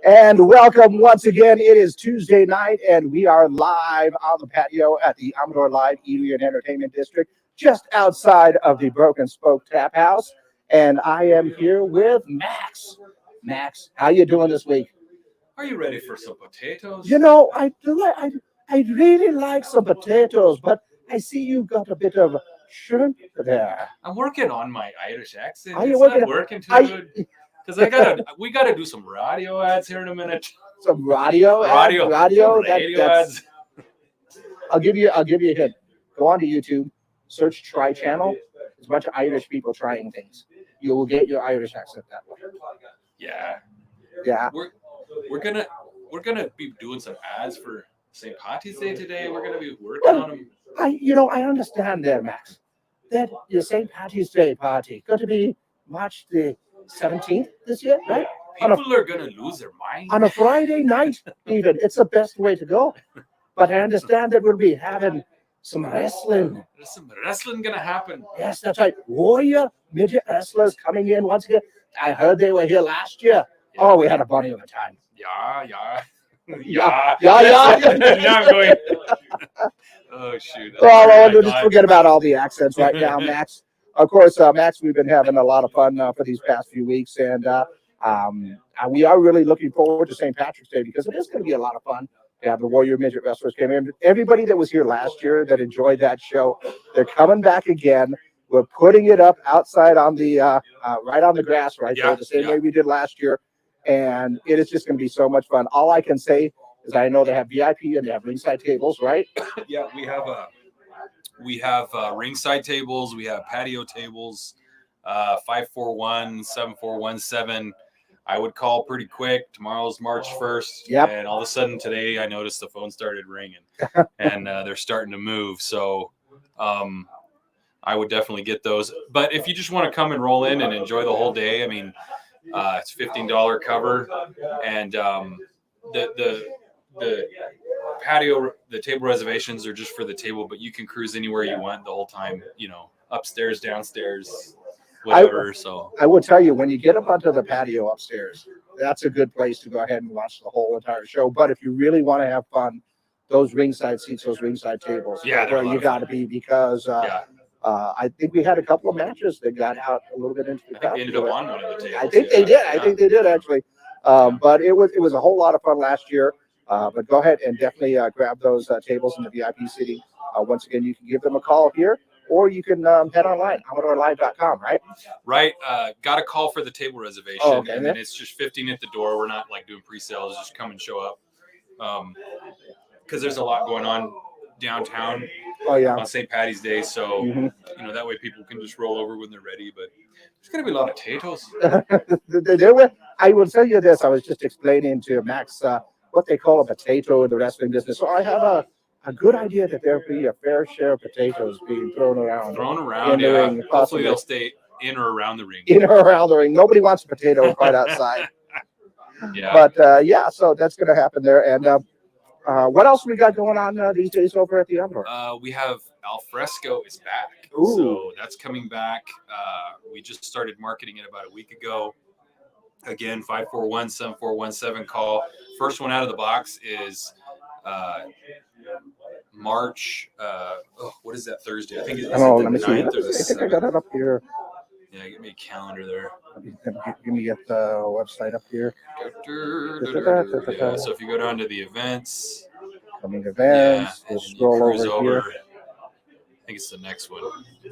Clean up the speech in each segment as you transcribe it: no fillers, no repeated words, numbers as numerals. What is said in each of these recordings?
And welcome once again. It is Tuesday night, and we are live on the patio at the Amador Live Eatery and Entertainment District, just outside of the Broken Spoke Tap House. And I am here with Max. Max, how you doing this week? Are you ready for some potatoes? You know, I really like some potatoes, but I see you got a bit of shrimp there. I'm working on my Irish accent. Are you It's working? not working too good. Because we gotta do some radio ads here in a minute. Some radio ads. I'll give you a hint. Go onto YouTube, search Try Channel. There's a bunch of Irish people trying things. You will get your Irish accent that way. Yeah. Yeah. We're gonna be doing some ads for St. Patty's Day today. We're gonna be working on them. I understand there, Max, that your St. Patty's Day party going to be March the 17th this year, right? People are gonna lose their mind on a Friday night. Even it's the best way to go. But I understand that we'll be having some wrestling. There's some wrestling gonna happen. Yes, that's right. Warrior midget wrestlers coming in once again. I heard they were here last year. Yeah. Oh, we had a bunny of a time. Yeah. Yeah. Now I'm going. Oh shoot. Well, we'll just forget about all the accents right now, Max. Of course, Max, we've been having a lot of fun for these past few weeks, and we are really looking forward to St. Patrick's Day because it is going to be a lot of fun. Yeah, the Warrior Midget Wrestlers came in. Everybody that was here last year that enjoyed that show, they're coming back again. We're putting it up outside on the right on the grass right there, the same way we did last year, and it is just going to be so much fun. All I can say is I know they have VIP and they have ringside tables, right? Yeah, we have ringside tables, we have patio tables, 541-7417. I would call pretty quick. Tomorrow's March 1st. Yep. And all of a sudden today, I noticed the phone started ringing and they're starting to move. So I would definitely get those. But if you just want to come and roll in and enjoy the whole day, I mean, it's $15 cover. And the patio, the table reservations are just for the table, but you can cruise anywhere you want the whole time, upstairs, downstairs, whatever. So I will tell you, when you get up onto the patio upstairs, that's a good place to go ahead and watch the whole entire show. But if you really want to have fun, those ringside seats, those ringside tables, where you got to be, because I think we had a couple of matches that got out a little bit into the crowd. Ended up on one of the tables. I think they did. I think they did actually. But it was a whole lot of fun last year. But go ahead and definitely grab those tables in the VIP seating. Once again, you can give them a call here, or you can head online, AmadorLive.com, right? Right. Got a call for the table reservation, and then it's just 15 at the door. We're not like doing pre-sales; just come and show up. Because there's a lot going on downtown. On St. Patty's Day, so that way people can just roll over when they're ready. But there's gonna be a lot of potatoes. I will tell you this. I was just explaining to Max what they call a potato in the wrestling business. So I have a good idea that there'll be a fair share of potatoes being thrown around. In the ring. Hopefully they'll stay in or around the ring. In or around the ring. Nobody wants a potato right outside. Yeah. But so that's going to happen there. And what else we got going on these days over at the Amador? We have Alfresco is back. Ooh. So that's coming back. We just started marketing it about a week ago. Again, 541-7417 call. First one out of the box is March. What is that Thursday? I think it's the 9th or the 7th. I think I got it up here. Yeah, give me a calendar there. Give me the website up here. So if you go down to the events, coming events, we'll scroll over here. I think it's the next one.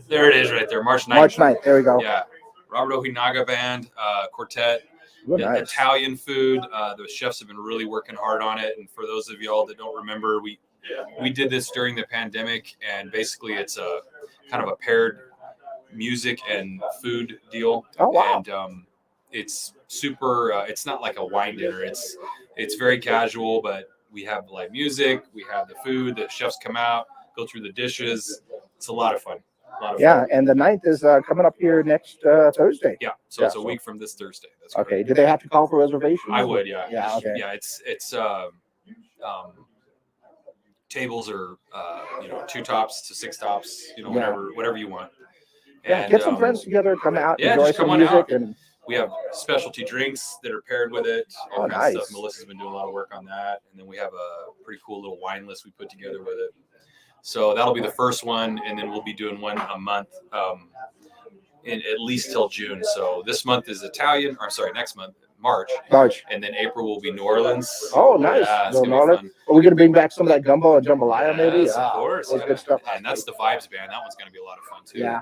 There it is, right there, March 9th. March 9th. There we go. Yeah, Robert Ojinaga Band, quartet. Nice. Italian food. The chefs have been really working hard on it. And for those of y'all that don't remember, we did this during the pandemic, and basically it's a kind of a paired music and food deal. Oh wow! And it's super. It's not like a wine dinner. It's very casual, but we have live music. We have the food. The chefs come out, go through the dishes. It's a lot of fun. Yeah, and the 9th is coming up here next Thursday. Yeah, so it's a week from this Thursday. That's okay. Correct. Do they have to call for reservations? I would, yeah. Yeah, okay. Yeah, it's tables are 2 tops to 6 tops, whatever you want. Yeah, And, get some friends together, come out, yeah, enjoy just some come on music, out. and We have specialty drinks that are paired with it. All Oh, kinds of nice. stuff. Melissa's been doing a lot of work on that. And then we have a pretty cool little wine list we put together with it. So that'll be the first one, and then we'll be doing one a month, at least till June. So this month is Italian. Or sorry, next month, March. And then April will be New Orleans. Oh, nice. Yeah, it's New gonna be Orleans. fun. Are we gonna bring back some of that gumbo and jambalaya, maybe? Yes, of course. That's good stuff. And that's the Vibes Band. That one's gonna be a lot of fun too. Yeah.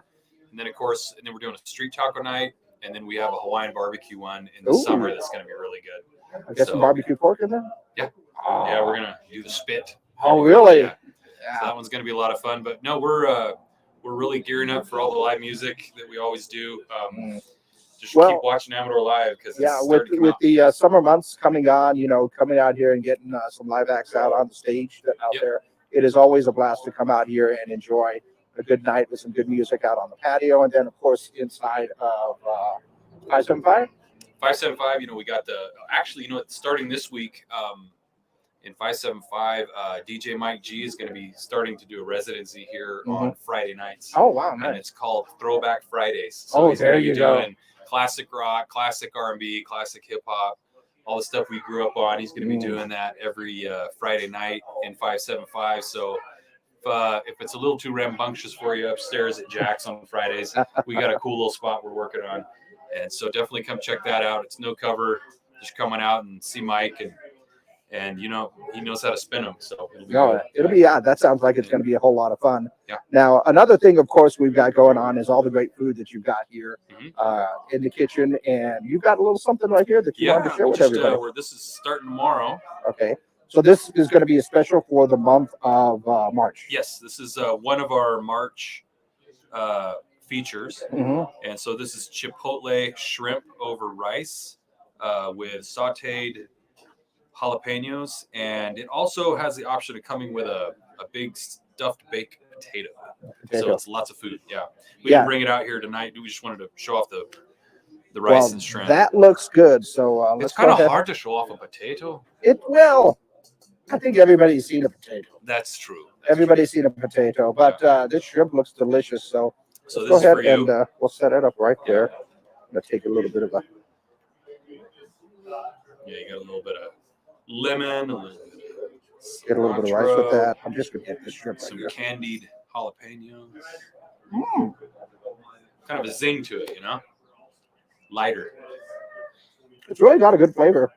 And then of course, and then we're doing a street taco night, and then we have a Hawaiian barbecue one in the summer that's gonna be really good. I guess some barbecue pork in there. Yeah. Oh. Yeah, we're gonna do the spit. Oh, really? Yeah. So that one's going to be a lot of fun. But no, we're really gearing up for all the live music that we always do. Just keep watching Amador Live because with the summer months coming on, coming out here and getting some live acts out on the stage out there. It is always a blast to come out here and enjoy a good night with some good music out on the patio, and then of course inside of 575. 575. We got starting this week. In 575, DJ Mike G is going to be starting to do a residency here on Friday nights. Oh, wow. Nice. And it's called Throwback Fridays. So he's there going to you be go. doing classic rock, classic R&B, classic hip-hop, all the stuff we grew up on. He's going to be doing that every Friday night in 575. So if it's a little too rambunctious for you upstairs at Jack's on Fridays, we got a cool little spot we're working on. And so definitely come check that out. It's no cover. Just coming out and see Mike and he knows how to spin them. So it'll be that sounds like it's going to be a whole lot of fun. Yeah. Now, another thing, of course, we've got going on is all the great food that you've got here in the kitchen. And you've got a little something right here that you want to share with everybody. This is starting tomorrow. Okay. So this is going to be a special for the month of March. Yes. This is one of our March features. And so this is Chipotle shrimp over rice with sauteed jalapenos, and it also has the option of coming with a big stuffed baked potato. So it's lots of food. Yeah, we didn't bring it out here tonight. We just wanted to show off the rice and shrimp. That looks good. So it's kind of hard to show off a potato. I think everybody's seen a potato. That's true. Everybody's seen a potato, but this shrimp looks delicious. So this go is ahead for you. And we'll set it up right there. I'm gonna take a little bit of a. Yeah, you got a little bit of lemon, get a little bit of rice with that. I'm just gonna get this shrimp right here. Some candied jalapenos. Kind of a zing to it, lighter. It's really got a good flavor.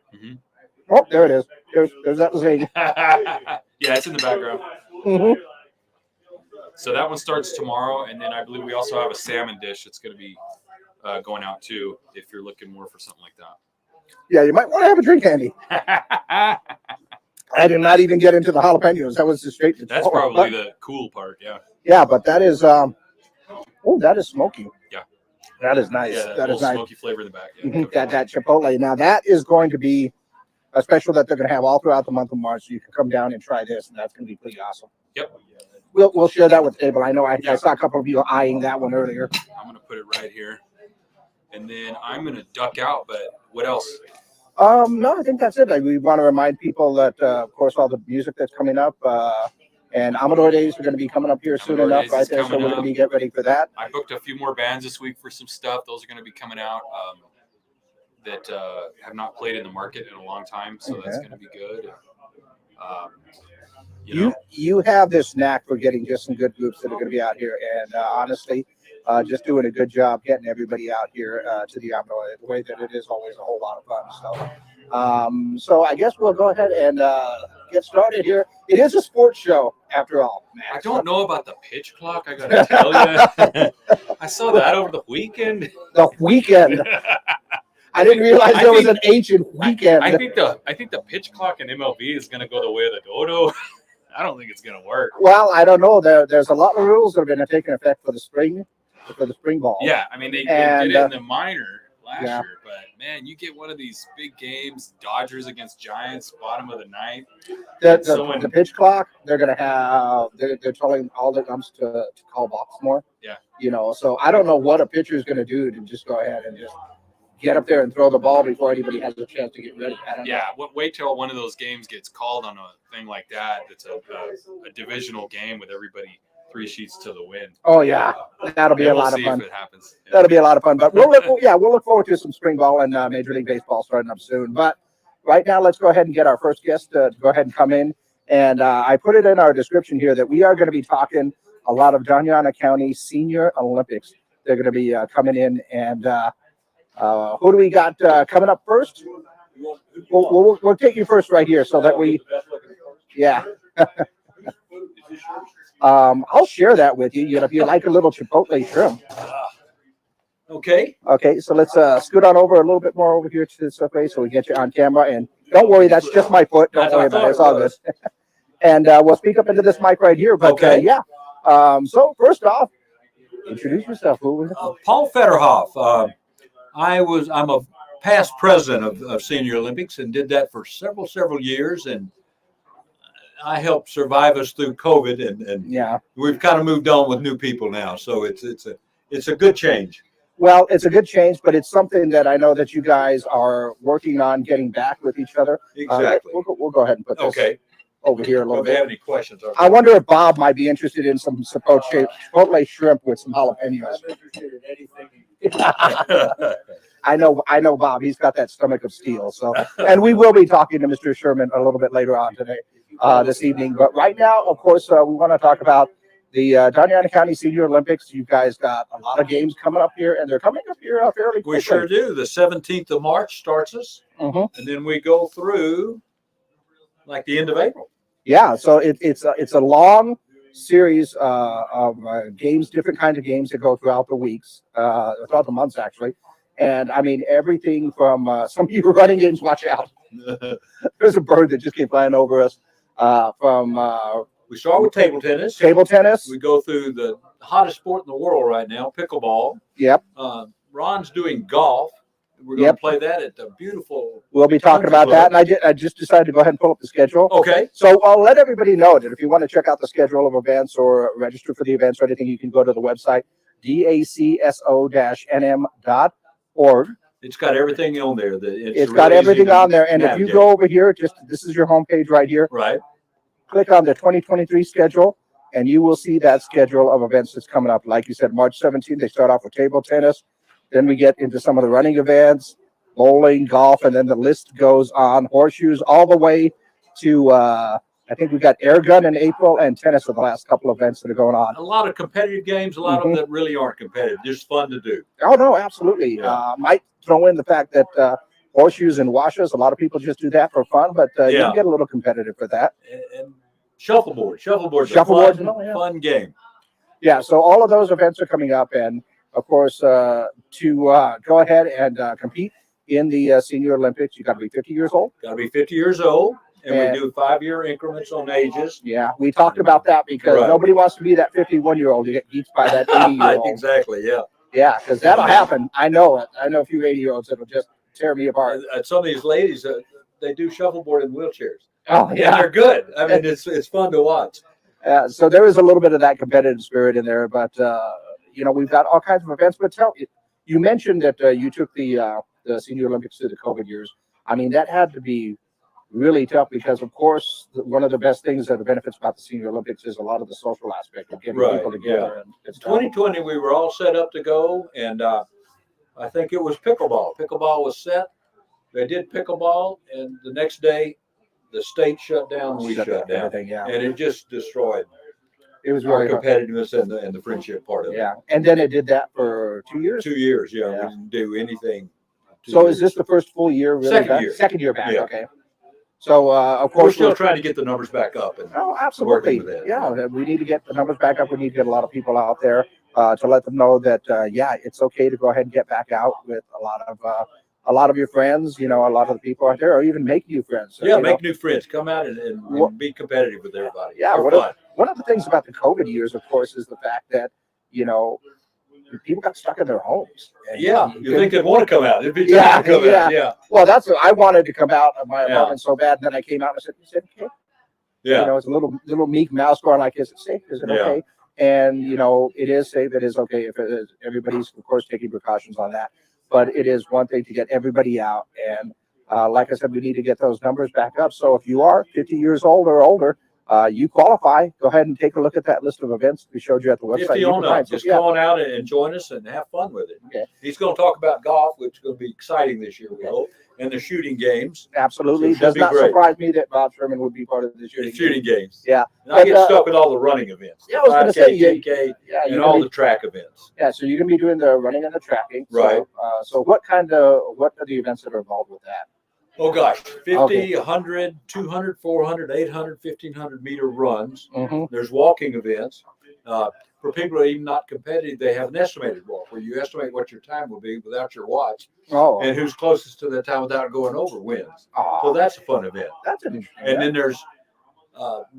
Oh, there it is. There's that zing. Yeah, it's in the background. So that one starts tomorrow, and then I believe we also have a salmon dish that's going to be going out too, if you're looking more for something like that. Yeah, you might want to have a drink handy. I did not even get into the jalapenos. That was just straight. That's probably the cool part. Yeah. Yeah, but that is. That is smoky. Yeah. That is nice. Yeah, that is nice. Smoky flavor in the back. Yeah. That Chipotle. Now that is going to be a special that they're going to have all throughout the month of March. So you can come down and try this, and that's going to be pretty awesome. Yep. We'll share that with the table. I know I saw a couple of you eyeing that one earlier. I'm going to put it right here, and then I'm going to duck out. But what else? No, I think that's it. We want to remind people that, of course, all the music that's coming up, and Amador Days are going to be coming up here soon enough, right there. So we're going to get ready for that. I booked a few more bands this week for some stuff. Those are going to be coming out that have not played in the market in a long time. So that's going to be good. You have this knack for getting just some good groups that are going to be out here, and honestly, just doing a good job getting everybody out here to the Amador the way that it is always a whole lot of fun. So I guess we'll go ahead and get started here. It is a sports show after all, Max. I don't know about the pitch clock. I got to tell you, I saw that over the weekend. The weekend. I didn't realize there was an ancient weekend. I think the pitch clock in MLB is going to go the way of the dodo. I don't think it's going to work. Well, I don't know. There's a lot of rules that have been taking effect for the spring ball. Yeah, I mean they did it in the minor last year, but man, you get one of these big games, Dodgers against Giants, bottom of the ninth. The pitch clock, they're going to have. They're telling all the umps to call balks more. Yeah. So I don't know what a pitcher is going to do to just go ahead and just get up there and throw the ball before anybody has a chance to get ready. I don't know. Wait till one of those games gets called on a thing like that. It's a divisional game with everybody 3 sheets to the wind. Oh yeah, that'll be Yeah, a we'll lot of see fun. if it happens. Yeah. That'll be a lot of fun. But we'll look forward to some spring ball and Major League Baseball starting up soon. But right now, let's go ahead and get our first guest to go ahead and come in. And I put it in our description here that we are going to be talking a lot of Dona County Senior Olympics. They're going to be coming in. And who do we got coming up first? We'll take you first right here so that we, yeah. I'll share that with you. If you like a little chipotle shrimp. Okay. Okay, so let's scoot on over a little bit more over here to this way so we get you on camera. And don't worry, that's just my foot. Don't worry about it. It's all good. And we'll speak up into this mic right here. But Okay. yeah. So first off, introduce yourself. Who was it? Paul Federhoff. I'm a past president of Senior Olympics and did that for several years, and I helped survive us through COVID, and Yeah. we've kind of moved on with new people now, so it's a good change. Well, it's a good change, but it's something that I know that you guys are working on getting back with each other. Exactly. We'll go ahead and put this over here a little Don't have bit. any questions? I wonder if Bob might be interested in some chipotle shrimp with some jalapenos. I know Bob. He's got that stomach of steel. So, and we will be talking to Mr. Sherman a little bit later on today, this evening. But right now, of course, we want to talk about the Dona County Senior Olympics. You guys got a lot of games coming up here, and they're coming up here fairly quickly. We sure do. The 17th of March starts us, and then we go through like the end of April. Yeah, so it's a long series of games, different kinds of games that go throughout the weeks, throughout the months actually. And I mean everything from some of you running games. Watch out! There's a bird that just came flying over us. We start with table tennis. Table tennis. We go through the hottest sport in the world right now, pickleball. Yep. Ron's doing golf. We're going to play that at the beautiful. We'll be talking about that, and I just decided to go ahead and pull up the schedule. Okay. So I'll let everybody know that if you want to check out the schedule of events or register for the events or anything, you can go to the website dacso-nm.org. It's got everything on there. It's got everything on there, and if you go over here, this is your homepage right here. Right. Click on the 2023 schedule, and you will see that schedule of events that's coming up. Like you said, March 17th, they start off with table tennis. Then we get into some of the running events, bowling, golf, and then the list goes on. Horseshoes all the way to, I think we got air gun in April and tennis are the last couple of events that are going on. A lot of competitive games, a lot of them that really aren't competitive, just fun to do. Oh, no, absolutely. Might throw in the fact that horseshoes and washes, a lot of people just do that for fun, but you can get a little competitive for that. And shuffleboard. Shuffleboard's Shuffleboard's a fun game. Yeah, so all of those events are coming up, and of course, to go ahead and compete in the Senior Olympics, you got to be 50 years old. Got to be 50 years old, and we do 5-year increments on ages. Yeah, we talked about that because nobody wants to be that 51-year-old. You get beat by that 80-year-old. Exactly, yeah. Yeah, because that'll happen. I know it. I know a few 80-year-olds that'll just tear me apart. Some of these ladies, they do shuffleboard in wheelchairs. Oh, yeah. And they're good. I mean, it's fun to watch. So there is a little bit of that competitive spirit in there, but we've got all kinds of events. But you mentioned that you took the Senior Olympics through the COVID years. I mean, that had to be really tough because, of course, one of the best things that the benefits about the Senior Olympics is a lot of the social aspect of getting people together. And in 2020, we were all set up to go, and I think it was pickleball. Pickleball was set. They did pickleball, and the next day, the state shut down. We shut down, and it just destroyed. It was our competitiveness and the friendship part of it. Yeah, and then it did that for 2 years. 2 years, we didn't do anything. So is this the first full year? Really Second year. Second year back. Okay. So of course we're still trying to get the numbers back up. And absolutely. Yeah, we need to get the numbers back up. We need to get a lot of people out there to let them know that it's okay to go ahead and get back out with a lot of your friends. A lot of the people out there, or even make new friends. Make new friends. Come out and be competitive with everybody. Yeah. One of the things about the COVID years, of course, is the fact that people got stuck in their homes. You think they'd want to come out? It'd be time to come out. Yeah. Well, that's what I wanted to come out of my apartment so bad. And then I came out and I said, okay. Yeah. It's a little meek mouse going like, is it safe? Is it okay? And it is safe. It is okay if it is. Everybody's of course taking precautions on that. But it is one thing to get everybody out. And like I said, we need to get those numbers back up. So if you are 50 years old or older, you qualify. Go ahead and take a look at that list of events we showed you at the website. 50 You on can find up. some- Just come on out and join us and have fun with it. Okay. He's going to talk about golf, which is going to be exciting this year, we hope, and the shooting games. Absolutely. So it Does should be not great. surprise me that Bob Sherman would be part of the The shooting. shooting games. Yeah. And I get stuck with all the running events. Yeah, I was gonna 5K, say, yeah, 10K, Yeah, and you're all gonna the track events. be, yeah. So you're gonna be doing the running and the tracking. Right. So what are the events that are involved with that? Oh, gosh. 50, Okay. 100, 200, 400, 800, 1,500 meter runs. Mm-hmm. There's walking events. For people who are even not competitive, they have an estimated walk where you estimate what your time will be without your watch, Oh, and who's closest to that time without going over wins. aw, So that's a fun event. that's an interesting. And then there's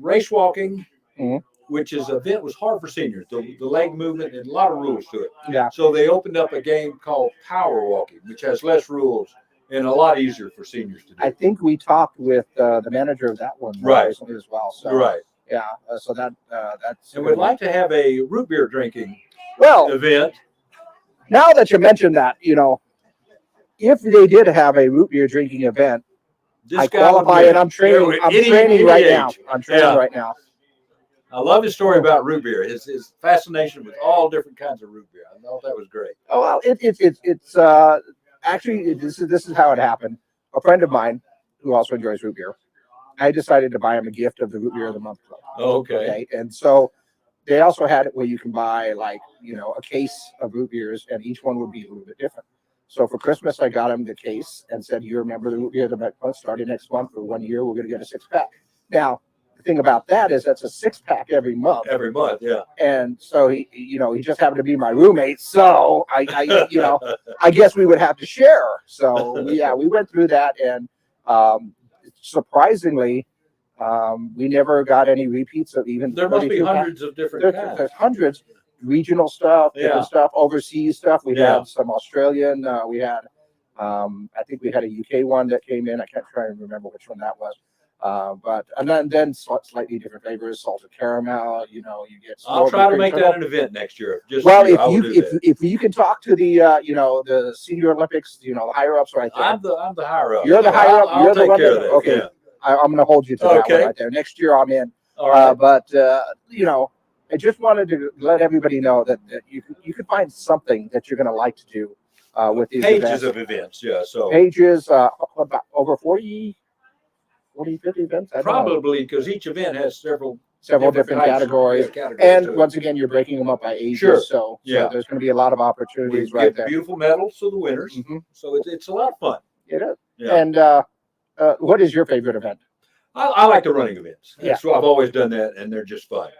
race walking, Mhm. which is an event was hard for seniors. The leg movement and a lot of rules to it. Yeah. So they opened up a game called power walking, which has less rules and a lot easier for seniors to do. I think we talked with the manager of that one Right. recently as well. So Right. yeah, so that's. And we'd like to have a root beer drinking Well, event. now that you mentioned that, if they did have a root beer drinking event, This I guy would qualify, win. and I'm training. Yeah, I'm any training right now. age. I'm training Yeah. right now. I love his story about root beer. His fascination with all different kinds of root beer. I thought that was great. Oh well, it's actually this is how it happened. A friend of mine who also enjoys root beer, I decided to buy him a gift of the root beer of the month club. Okay. And so they also had it where you can buy like a case of root beers, and each one would be a little bit different. So for Christmas, I got him the case and said, "You remember the root beer of the month? Starting next month for 1 year, we're going to get a 6-pack." Now the thing about that is that's a 6-pack every month. Every month, yeah. And so he just happened to be my roommate. So I guess we would have to share. So we went through that, and surprisingly, we never got any repeats of even. There must be 32 hundreds of different There's kinds. hundreds, regional stuff, Yeah. different stuff, overseas stuff. We Yeah. had some Australian. We had, I think we had a UK one that came in. I can't try and remember which one that was. And then slightly different flavors, salted caramel. You get. I'll try to make that an event next year. Just Well, for you, I will do that. if you can talk to the Senior Olympics, the higher ups right there. I'm the higher up. You're the higher up. I'll You're the take one care that- of that. okay. Yeah. I'm going to hold you to that Okay. one right there. Next year, I'm in. All right. But I just wanted to let everybody know that you can find something that you're going to like to do with these Pages events. of events. Yeah. So Pages, about over 40, 50 events. I don't know. probably because each event has several Several different types of- categories. yeah, categories And to it. once again, you're breaking them up by ages. Sure. So Yeah. there's going to be a lot of we opportunities right give there. beautiful medals to the winners. Mhm. So it's a lot of fun. It is. Yeah. And what is your favorite event? I like the running events. Yeah. So I've always done that, and they're just fun.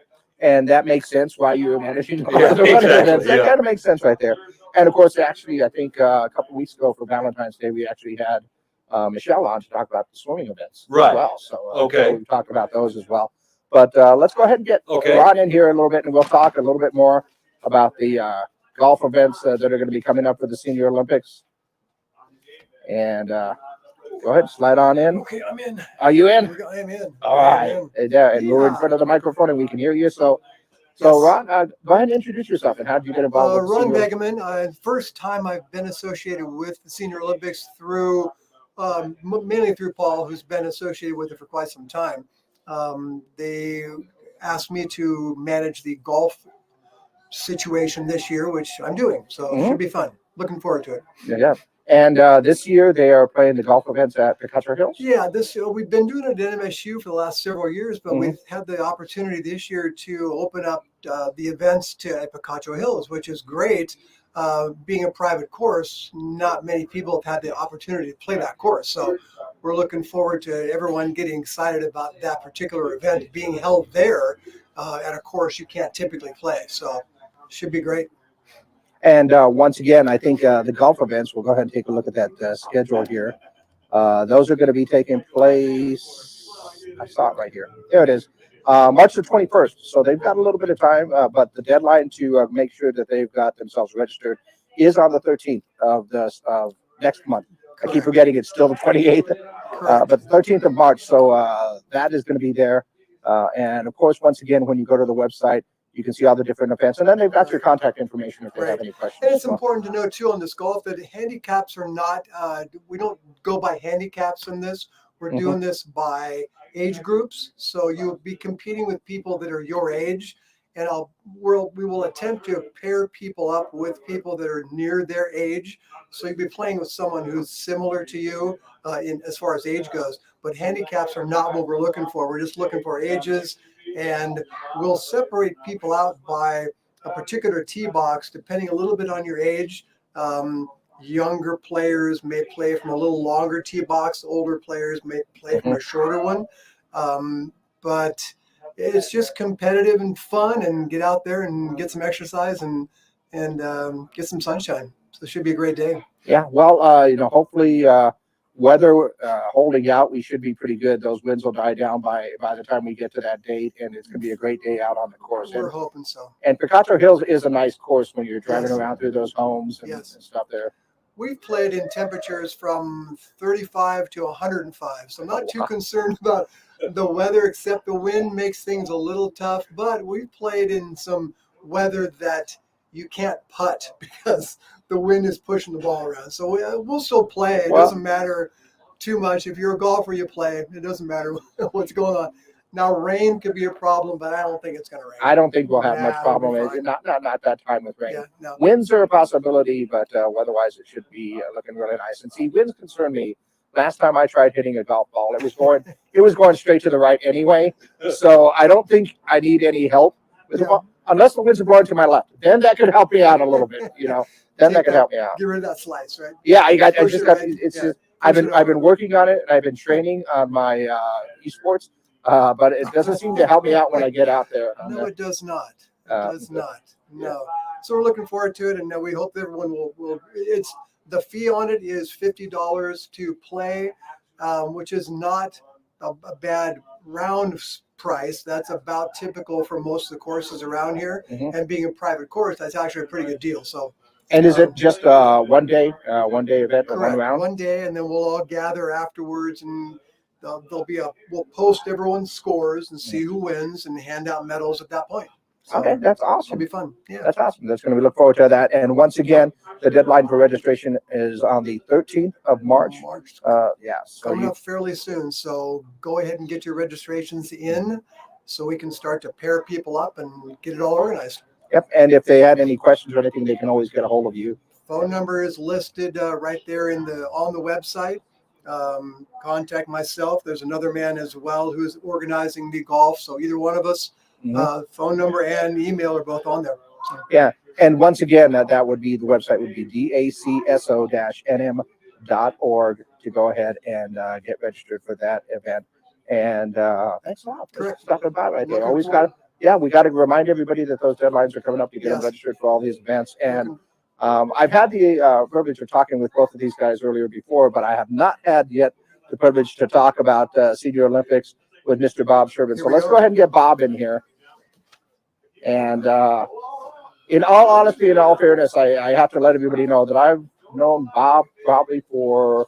And that makes sense why you're managing all Yeah, the running exactly, events. That yeah. kind of makes sense right there. And of course, actually, I think a couple weeks ago for Valentine's Day, we actually had Michelle on to talk about the swimming events Right. as well. So Okay. so we talked about those as well. But let's go ahead and get Okay. Ron in here a little bit, and we'll talk a little bit more about the golf events that are going to be coming up for the Senior Olympics. And go ahead, slide on in. Okay, I'm in. Are you in? I am in. All right. And we're in front of the microphone and we can hear you. So Ron, go ahead and introduce yourself and how did you get involved with the Ron Senior- Begeman. First time I've been associated with the Senior Olympics through, mainly through Paul, who's been associated with it for quite some time. They asked me to manage the golf situation this year, which I'm doing. So it should be fun. Looking forward to it. Yeah. And this year they are playing the golf events at Picacho Hills. Yeah, we've been doing it at MSU for the last several years, but we've had the opportunity this year to open up the events to Picacho Hills, which is great. Being a private course, not many people have had the opportunity to play that course. So we're looking forward to everyone getting excited about that particular event being held there at a course you can't typically play. So should be great. And once again, I think the golf events, we'll go ahead and take a look at that schedule here. Those are going to be taking place. I saw it right here. There it is. March the 21st. So they've got a little bit of time, but the deadline to make sure that they've got themselves registered is on the 13th of next month. I keep forgetting it's still the 28th, but the 13th of March. So that is going to be there. And of course, once again, when you go to the website, you can see all the different events, and then they've got your contact information if they have any questions. And it's So, important to know too on this golf that handicaps are not, we don't go by handicaps in this. We're doing this by age groups. So you'll be competing with people that are your age, and we will attempt to pair people up with people that are near their age. So you'll be playing with someone who's similar to you in as far as age goes. But handicaps are not what we're looking for. We're just looking for ages, and we'll separate people out by a particular tee box depending a little bit on your age. Younger players may play from a little longer tee box. Older players may play from a shorter one. But it's just competitive and fun, and get out there and get some exercise and get some sunshine. So it should be a great day. Yeah, well, hopefully, weather holding out, we should be pretty good. Those winds will die down by the time we get to that date, and it's going to be a great day out on the course. We're hoping so. And Picacho Hills is a nice course when you're driving around through those homes and stuff there. We've played in temperatures from 35 to 105, so I'm not too concerned about the weather, except the wind makes things a little tough. But we've played in some weather that you can't putt because the wind is pushing the ball around. So we'll still play. It doesn't matter too much. If you're a golfer, you play. It doesn't matter what's going on. Now, rain could be a problem, but I don't think it's going to rain. I don't think we'll have much problem. Not that time with rain. Yeah, no. Winds are a possibility, but weather-wise, it should be looking really nice. And see, winds concern me. Last time I tried hitting a golf ball, it was going straight to the right anyway. So I don't think I need any help with the ball, unless the winds are blowing to my left. Then that could help me out a little bit, Then that could help me out. Get rid of that slice, right? Yeah, I've been working on it, and I've been training on my esports. But it doesn't seem to help me out when I get out there. No, it does not. It does not. No. So we're looking forward to it, and we hope that everyone will. It's the fee on it is $50 to play, which is not a bad round price. That's about typical for most of the courses around here. And being a private course, that's actually a pretty good deal. So. And is it just one day event, correct, one round? One day, and then we'll all gather afterwards, and we'll post everyone's scores and see who wins and hand out medals at that point. So okay, that's awesome. It'll be fun. Yeah, that's awesome. That's going to be look forward to that. And once again, the deadline for registration is on the 13th of March. So coming up fairly soon. So go ahead and get your registrations in, so we can start to pair people up and get it all organized. Yep. And if they had any questions or anything, they can always get a hold of you. Phone number is listed right there on the website. Contact myself. There's another man as well who's organizing the golf. So either one of us, phone number and email are both on there. So. Yeah. And once again, that would be the website would be dacso-nm.org to go ahead and get registered for that event. And thanks a lot for stopping by right there. We got to remind everybody that those deadlines are coming up to get them registered for all these events. And I've had the privilege of talking with both of these guys earlier before, but I have not had yet the privilege to talk about Senior Olympics with Mr. Bob Sherman. So let's go ahead and get Bob in here. And in all honesty and all fairness, I have to let everybody know that I've known Bob probably for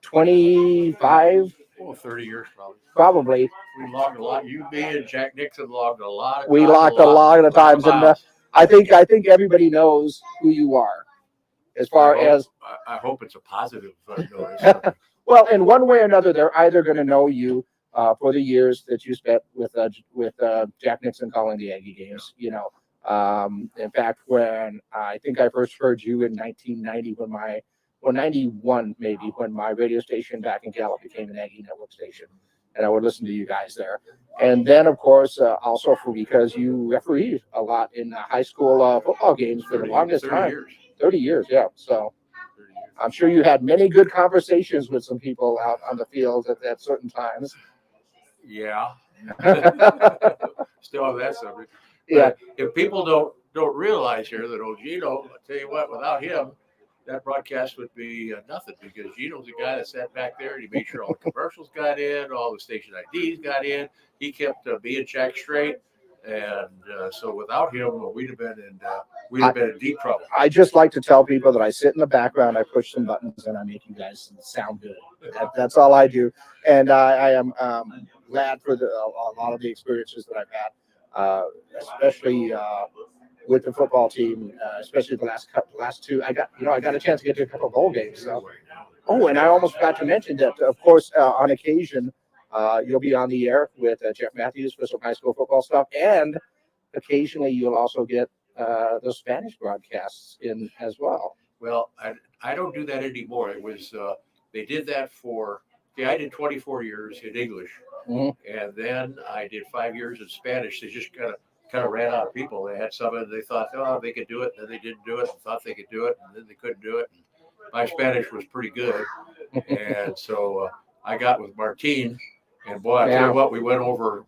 25, 30 years probably. Probably. We logged a lot. You, me, and Jack Nixon logged a lot. We logged a lot of times, and I think everybody knows who you are. As far as I hope it's a positive noise. Well, in one way or another, they're either going to know you for the years that you spent with Jack Nixon calling the Aggie games. In fact, when I think I first heard you in 1990, when 91 maybe, when my radio station back in Gallup became an Aggie network station, and I would listen to you guys there. And then, of course, also because you refereed a lot in high school football games for the longest time. 30 years, yeah. So I'm sure you had many good conversations with some people out on the field at certain times. Yeah. Still on that subject. Yeah. But if people don't realize here that old Gino, I'll tell you what, without him, that broadcast would be nothing, because Gino's the guy that sat back there and he made sure all the commercials got in, all the station IDs got in. He kept being Jack straight. And so without him, we'd have been in deep trouble. I just like to tell people that I sit in the background, I push some buttons, and I make you guys sound good. That's all I do. And I am glad for a lot of the experiences that I've had, especially with the football team, especially the last two. I got a chance to get to a couple of bowl games. So. Oh, and I almost forgot to mention that, of course, on occasion, you'll be on the air with Jeff Matthews for some high school football stuff, and occasionally you'll also get the Spanish broadcasts in as well. Well, I don't do that anymore. It was they did that for. Yeah, I did 24 years in English, Mhm. and then I did 5 years in Spanish. They just kind of ran out of people. They had some, and they thought, oh, they could do it, and then they didn't do it, and thought they could do it, and then they couldn't do it. And my Spanish was pretty good, and so I got with Martin, and boy, I tell you what, we went over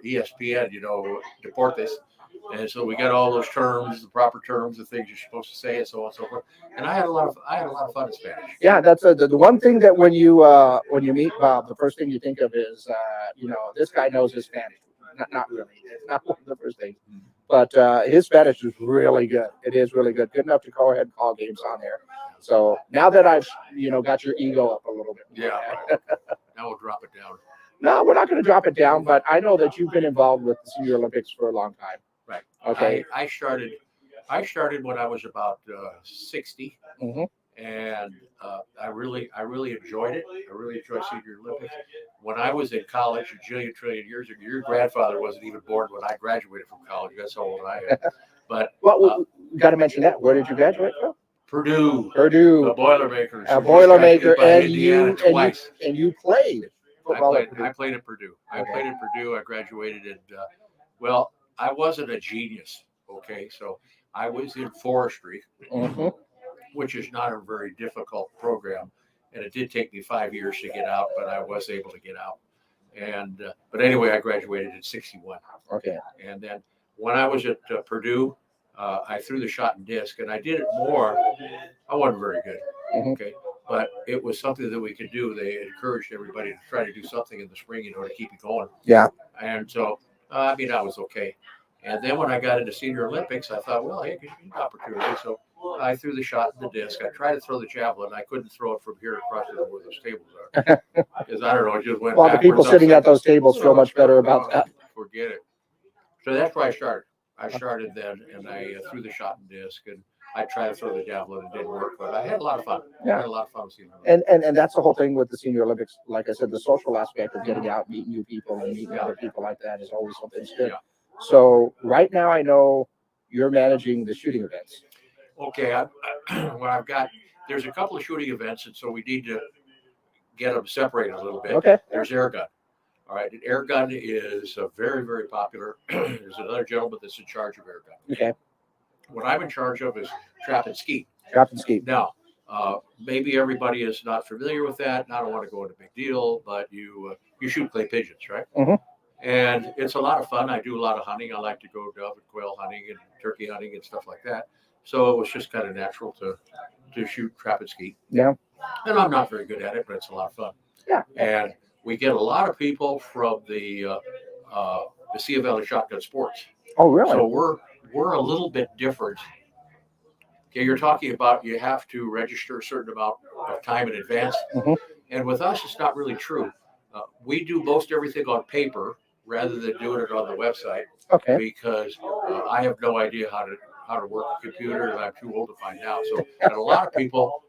ESPN, Deportes. And so we got all those terms, the proper terms, the things you're supposed to say, and so on and so forth. And I had a lot of fun in Spanish. Yeah, that's the one thing that when you meet Bob, the first thing you think of is this guy knows his Spanish. Not really. It's not one of the first things, but his Spanish is really good. It is really good. Good enough to go ahead and call games on there. So now that I've got your ego up a little bit. Yeah. Now we'll drop it down. No, we're not going to drop it down, but I know that you've been involved with the Senior Olympics for a long time. Right. Okay. I started when I was about 60, and I really enjoyed it. I really enjoyed Senior Olympics. When I was in college a trillion years ago, your grandfather wasn't even born when I graduated from college. That's how old I am. But well, we got to mention that. Where did you graduate from? Purdue, the Boilermakers, a Boilermaker, and you played football. I played at Purdue. I played at Purdue. I graduated at. Well, I wasn't a genius. Okay, so I was in forestry, which is not a very difficult program, and it did take me 5 years to get out, but I was able to get out. And but anyway, I graduated in '61. Okay, and then when I was at Purdue. I threw the shot and disc, and I did it more. I wasn't very good, okay, but it was something that we could do. They encouraged everybody to try to do something in the spring, to keep it going. Yeah. And so, I was okay. And then when I got into Senior Olympics, I thought, well, hey, an opportunity. So I threw the shot and the disc. I tried to throw the javelin. I couldn't throw it from here across the where those tables are because I don't know. It just went. Well, the people sitting at those tables feel much better about that. Forget it. So that's where I started. I started then, and I threw the shot and disc, and I tried to throw the javelin. It didn't work, but I had a lot of fun. Yeah. I had a lot of fun seeing And that's the whole thing with the Senior Olympics. Like I said, the social aspect of getting out, meeting new people, and meeting other people like that is always something that's good. Yeah. So right now, I know you're managing the shooting events. Okay, I've got. There's a couple of shooting events, and so we need to get them separated a little bit. Okay. There's air gun. All right, and air gun is very, very popular. There's another gentleman that's in charge of air gun. Okay. What I'm in charge of is trap and skeet. Trap and skeet. Now, maybe everybody is not familiar with that, and I don't want to go into a big deal, but you shoot clay pigeons, right? And it's a lot of fun. I do a lot of hunting. I like to go dove and quail hunting and turkey hunting and stuff like that. So it was just kind of natural to shoot trap and skeet. Yeah. And I'm not very good at it, but it's a lot of fun. Yeah. And we get a lot of people from the Messilla Valey Shotgun Sports. Oh, really? So we're a little bit different. Okay, you're talking about you have to register a certain amount of time in advance, and with us, it's not really true. We do most everything on paper rather than doing it on the website. Okay. Because I have no idea how to work a computer, and I'm too old to find out. So, and a lot of people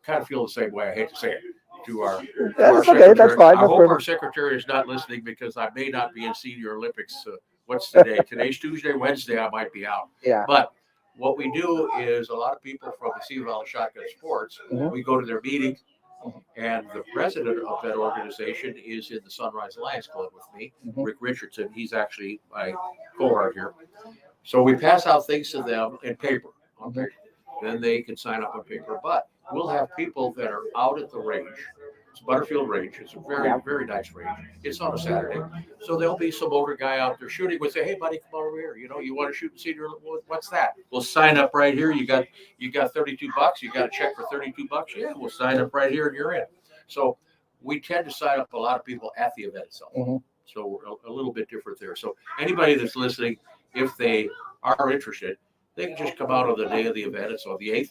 kind of feel the same way. I hate to say it. To our okay, that's fine. I hope our secretary is not listening because I may not be in Senior Olympics. What's today? Today's Tuesday, Wednesday. I might be out. Yeah. But what we do is a lot of people from the Messilla Valey Shotgun Sports. We go to their meetings, and the president of that organization is in the Sunrise Lions Club with me, Rick Richardson. He's actually my cohort here. So we pass out things to them in paper, on paper. Then they can sign up on paper. But we'll have people that are out at the range. It's Butterfield Range. It's a very, very nice range. It's on a Saturday. So there'll be some older guy out there shooting. We'll say, hey, buddy, come over here. You want to shoot in Senior? What's that? We'll sign up right here. You got $32. You got a check for $32? Yeah, we'll sign up right here and you're in. So we tend to sign up a lot of people at the event itself. So we're a little bit different there. So anybody that's listening, if they are interested, they can just come out on the day of the event. It's on the 8th,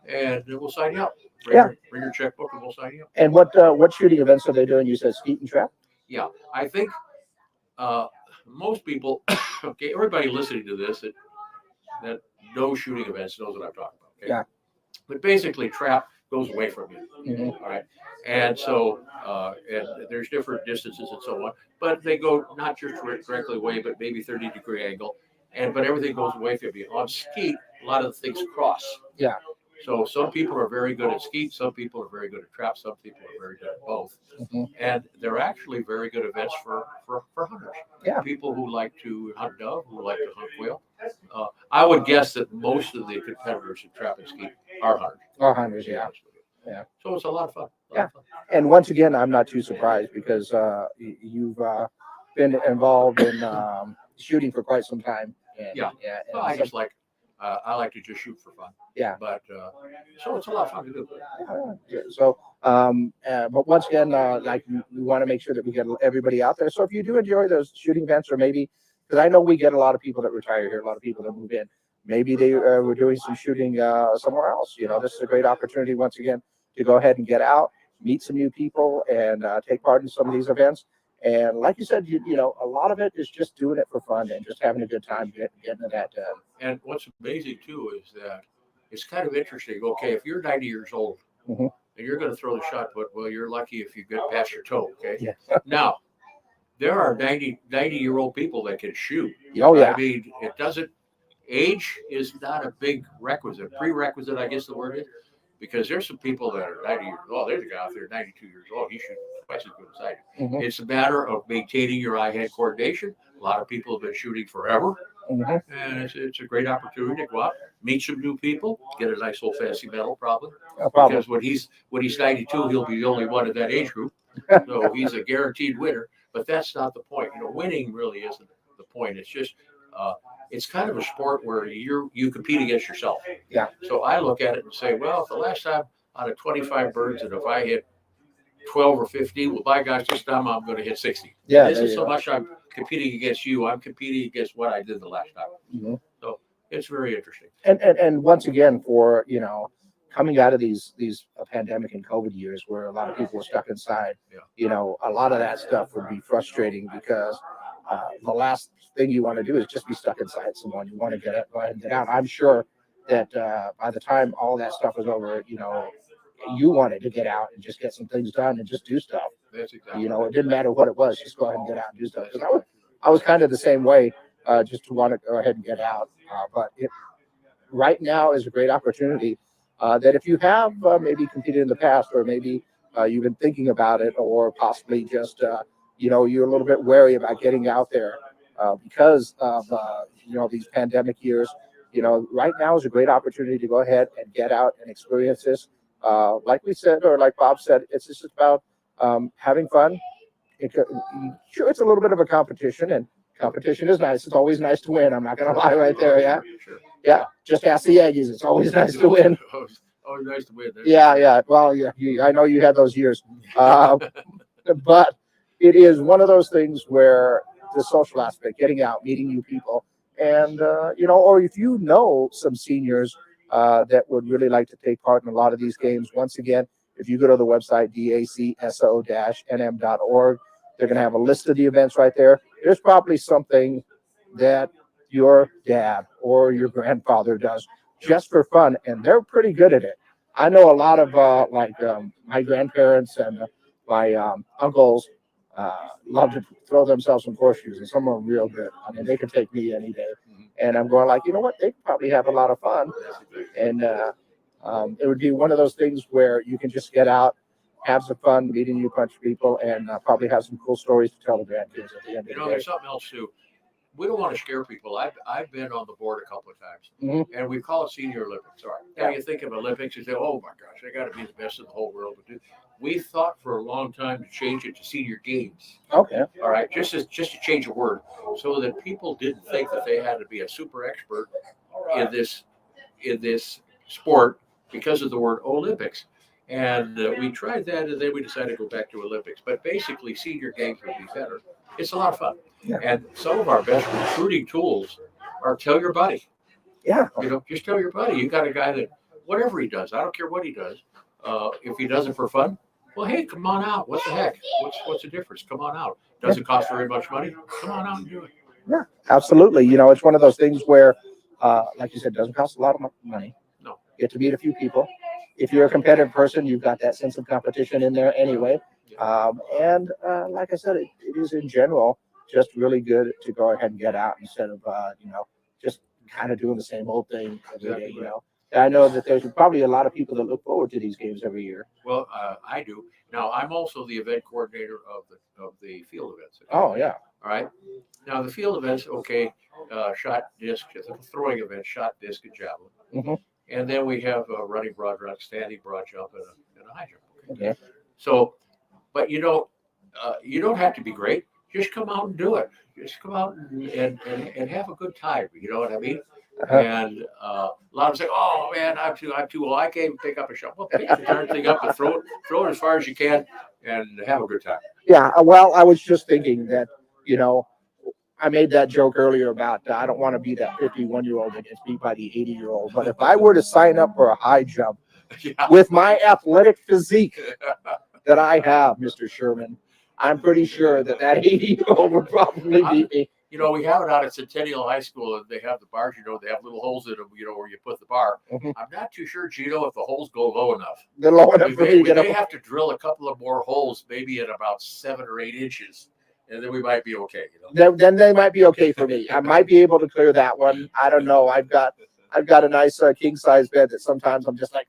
and we'll sign you up. Bring your checkbook, and we'll sign you up. And what shooting events are they doing? You said skeet and trap? Yeah, I think most people, okay, everybody listening to this that knows shooting events knows what I'm talking about. Okay? Yeah. But basically, trap goes away from you. Mhm. All right. And so, and there's different distances and so on, but they go not just directly away, but maybe 30-degree angle. But everything goes away from you. On skeet, a lot of the things cross. Yeah. So some people are very good at skeet, some people are very good at trap, some people are very good at both. Mhm. And they're actually very good events for hunters. Yeah. People who like to hunt dove, who like to hunt quail. I would guess that most of the competitors in trap and skeet are hunters. Our hunters, to be yeah. honest with you. Yeah. So it's a lot of fun. Yeah. And once again, I'm not too surprised because you've been involved in shooting for quite some time. And, Yeah. Yeah. Well, I like to just shoot for fun. Yeah. But so it's a lot of fun to do. Yeah. So, but once again, like we want to make sure that we get everybody out there. So if you do enjoy those shooting events, or maybe, because I know we get a lot of people that retire here, a lot of people that move in. Maybe they were doing some shooting somewhere else. This is a great opportunity once again to go ahead and get out, meet some new people, and take part in some of these events. And like you said, a lot of it is just doing it for fun and just having a good time getting that done. And what's amazing too is that it's kind of interesting. Okay, if you're 90 years old Mhm. and you're going to throw the shot put, well, you're lucky if you get past your toe. Okay. Yeah. Now, there are 90-year-old people that can shoot. Oh yeah. I mean, it doesn't. Age is not a big prerequisite, I guess the word is, because there's some people that are 90 years old. There's a guy out there 92 years old. He shoots twice as good as I do. Mhm. It's a matter of maintaining your eye-hand coordination. A lot of people have been shooting forever. Mhm. And it's a great opportunity to go out, meet some new people, get a nice old fancy medal, probably. No problem. Because when he's 92, he'll be the only one in that age group, so he's a guaranteed winner. But that's not the point. Winning really isn't the point. It's just it's kind of a sport where you compete against yourself. Yeah. So I look at it and say, well, if the last time out of 25 birds, and if I hit 12 or 15, well, by gosh, this time I'm going to hit 60. Yeah. This is so much I'm competing against you. I'm competing against what I did the last time. Mhm. So it's very interesting. And once again, for coming out of these pandemic and COVID years where a lot of people were stuck inside, a lot of that stuff would be frustrating because the last thing you want to do is just be stuck inside someone. You want to go ahead and get out. I'm sure that by the time all that stuff was over, you wanted to get out and just get some things done and just do stuff. That's exactly. It didn't matter what it was, just go ahead and get out and do stuff. Because I was kind of the same way, just to want to go ahead and get out. But right now is a great opportunity that if you have maybe competed in the past, or maybe you've been thinking about it, or possibly just you're a little bit wary about getting out there because of these pandemic years. Right now is a great opportunity to go ahead and get out and experience this. Like we said, or like Bob said, it's just about having fun. Sure, it's a little bit of a competition, and competition is nice. It's always nice to win. I'm not going to lie right there. Yeah. Sure. Yeah. Just ask the Aggies. It's always nice to win. Always nice to win. Yeah. Yeah. Well, yeah. I know you had those years, but it is one of those things where the social aspect, getting out, meeting new people, and or if some seniors that would really like to take part in a lot of these games. Once again, if you go to the website dacso-nm.org, they're going to have a list of the events right there. There's probably something that your dad or your grandfather does just for fun, and they're pretty good at it. I know a lot of my grandparents and my uncles love to throw themselves some horseshoes, and some of them real good. I mean, they could take me any day. And I'm going like, you know what? They probably have a lot of fun, and it would be one of those things where you can just get out, have some fun, meeting new bunch of people, and probably have some cool stories to tell the grandkids at the end of the day. There's something else too. We don't want to scare people. I've been on the board a couple of times, and we call it Senior Olympics. All right. Now you think of Olympics, you say, "Oh my gosh, I got to be the best in the whole world." We thought for a long time to change it to Senior Games. Okay. All right, just to change a word, so that people didn't think that they had to be a super expert in this sport because of the word Olympics. And we tried that, and then we decided to go back to Olympics. But basically, Senior Games would be better. It's a lot of fun. Yeah. And some of our best recruiting tools are tell your buddy. Yeah. Just tell your buddy. You got a guy that whatever he does, I don't care what he does. If he does it for fun, well, hey, come on out. What the heck? What's the difference? Come on out. Doesn't cost very much money. Come on out and do it. Yeah, absolutely. It's one of those things where, like you said, it doesn't cost a lot of money. No. You get to meet a few people. if you're a competitive person, you've got that sense of competition in there anyway. And like I said, it is in general just really good to go ahead and get out instead of just kind of doing the same old thing every day. I know that there's probably a lot of people that look forward to these games every year. Well, I do. Now, I'm also the event coordinator of the field events. Oh yeah. All right. Now, the field events, okay, shot, disc, it's a throwing event, shot, disc, and javelin. Mm-hmm. And then we have a running broad run, standing broad jump, and a high jump. Okay. So, but you don't have to be great. Just come out and do it. Just come out and have a good time. You know what I mean? Uh-huh. And a lot of them say, "Oh man, I'm too old. I can't even pick up a shot." Well, pick the darn thing up and throw it as far as you can, and have a good time. Yeah. Well, I was just thinking that I made that joke earlier about I don't want to be that 51-year-old that gets beat by the 80-year-old. But if I were to sign up for a high jump with my athletic physique that I have, Mr. Sherman, I'm pretty sure that 80-year-old would probably beat me. We have it out at Centennial High School, and they have the bars. They have little holes in them. Where you put the bar. Mm-hmm. I'm not too sure, Gino, if the holes go low enough. They're low enough for me to We get may up. have to drill a couple of more holes, maybe at about 7 or 8 inches. And then we might be okay. Then they might be okay for me. I might be able to clear that one. I don't know. I've got a nice king size bed that sometimes I'm just like,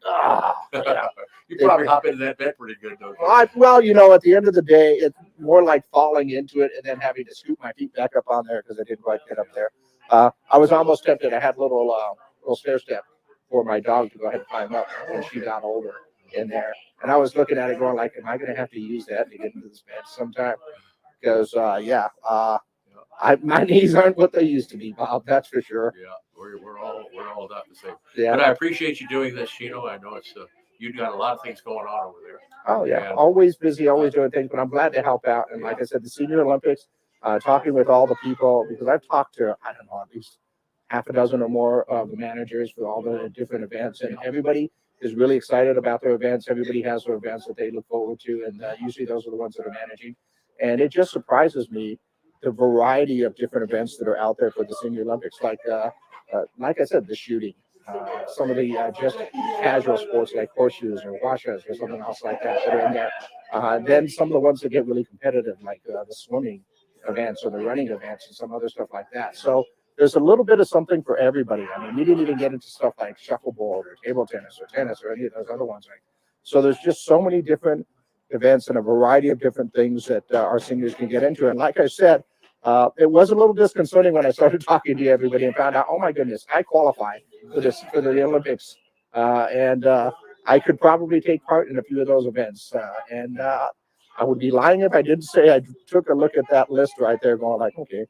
You probably hop into that bed pretty good, don't you? Well, at the end of the day, it's more like falling into it and then having to scoop my feet back up on there because I didn't quite get up there. I was almost tempted. I had a little stair step for my dog to go ahead and climb up when she got older in there. And I was looking at it going like, am I going to have to use that to get into this bed sometime? Because my knees aren't what they used to be, Bob. That's for sure. Yeah, we're all not the same. Yeah. But I appreciate you doing this, Chino. I know it's you've got a lot of things going on over there. Oh yeah, And always busy, always doing things. But I'm glad to help out. And like I said, the Senior Olympics, talking with all the people because I've talked to at least half a dozen or more of the managers for all the different events, and everybody is really excited about their events. Everybody has their events that they look forward to, and usually those are the ones that are managing. And it just surprises me the variety of different events that are out there for the Senior Olympics. Like I said, the shooting, some of the just casual sports like horseshoes or washas or something else like that are in there. Then some of the ones that get really competitive, like the swimming events or the running events and some other stuff like that. So there's a little bit of something for everybody. I mean, we didn't even get into stuff like shuffleboard or table tennis or any of those other ones. So there's just so many different events and a variety of different things that our seniors can get into. And like I said, it was a little disconcerting when I started talking to everybody and found out, oh my goodness, I qualify for the Olympics, and I could probably take part in a few of those events. And I would be lying if I didn't say I took a look at that list right there, going like, okay,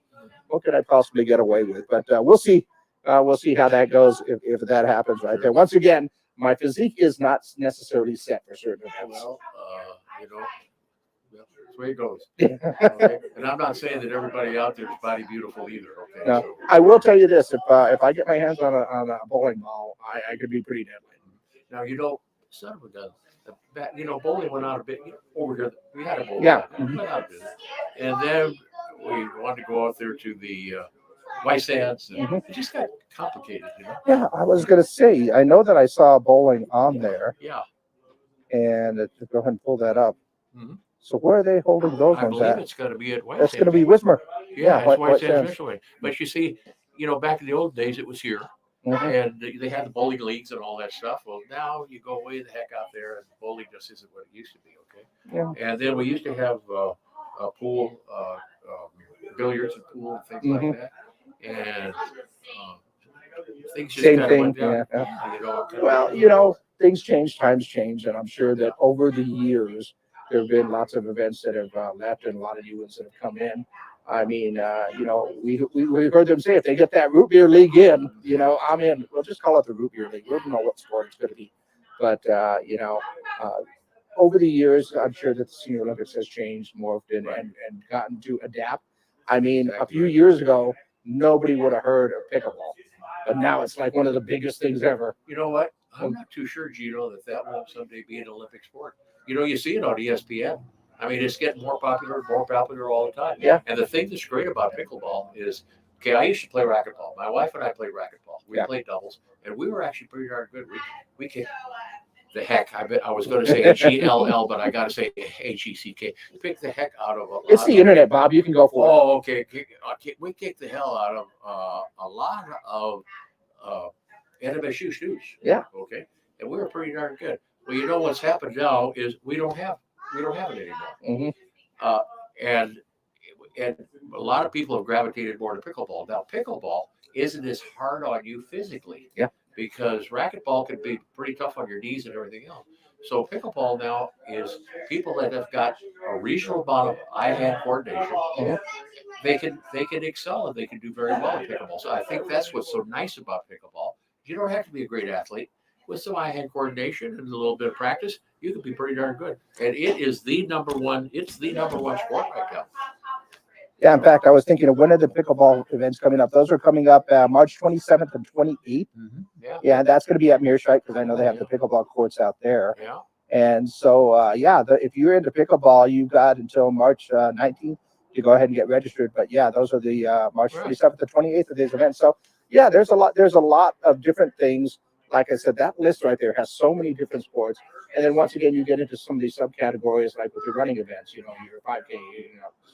what could I possibly get away with? But we'll see. We'll see how that goes if that happens right there. Once again, my physique is not necessarily set for certain events. Well, that's the way it goes. Okay? And I'm not saying that everybody out there is body beautiful either. Okay. No, So, I will tell you this: if I get my hands on a bowling ball, I could be pretty deadly. now son of a gun. Bowling went out a bit over here. We had a bowling. Yeah. Went out a bit. And then we wanted to go out there to the White Sands. And It just got complicated. Yeah, I was gonna say, I know that I saw bowling on there, Yeah. and go ahead and pull that up. Mhm. So where are they holding those I ones believe at? it's going to be at White That's Sands. gonna be Wismar. Yeah, White it's White Sands Sands. Michelin. But you see, back in the old days, it was here. Mhm. And they had the bowling leagues and all that stuff. Well, now you go way the heck out there, and bowling just isn't what it used to be. Okay. Yeah. And then we used to have a pool, billiards and pool and things Mhm. like that. And things just Same kind of thing. went down. Yeah. Well, things change, times change, and I'm sure that over the years there have been lots of events that have left and a lot of new ones that have come in. I mean, we heard them say if they get that root beer league in, I'm in. We'll just call it the root beer league. We don't know what sport it's going to be, but over the years, I'm sure that the Senior Olympics has changed, morphed, and gotten to adapt. I mean, a few years ago, nobody would have heard of pickleball, but now it's like one of the biggest things ever. You know what? I'm not too sure, Gino, that won't someday be an Olympic sport. You see it on ESPN. I mean, it's getting more popular all the time. Yeah. And the thing that's great about pickleball is, I used to play racquetball. My wife and I played racquetball. We played doubles, and we were actually pretty darn good. We kicked the heck. I was going to say HELL, but I got to say HECK. Pick the heck out of a lot. It's the internet, Bob. You can go for it. Oh, okay. We kicked the hell out of a lot of NMSU students. Yeah. Okay. And we were pretty darn good. Well, you know what's happened now is we don't have it anymore. Mm-hmm. And a lot of people have gravitated more to pickleball. Now, pickleball isn't as hard on you physically. Yeah. Because racquetball can be pretty tough on your knees and everything else. So pickleball now is people that have got a reasonable amount of eye-hand coordination. Mhm. They can excel and they can do very well in pickleball. So I think that's what's so nice about pickleball. You don't have to be a great athlete. With some eye-hand coordination and a little bit of practice, you can be pretty darn good. And it is the number one. It's the number one sport right now. Yeah, in fact, I was thinking of when are the pickleball events coming up? Those are coming up March 27th and 28th. Mm-hmm. Yeah. Yeah, that's going to be at Mearshite because I know they have the pickleball courts out there. Yeah. And so, if you're into pickleball, you've got until March 19th to go ahead and get registered. But yeah, those are the March 27th to 28th of these events. So yeah, there's a lot of different things. Like I said, that list right there has so many different sports. And then once again, you get into some of these subcategories, like with your running events, your 5K,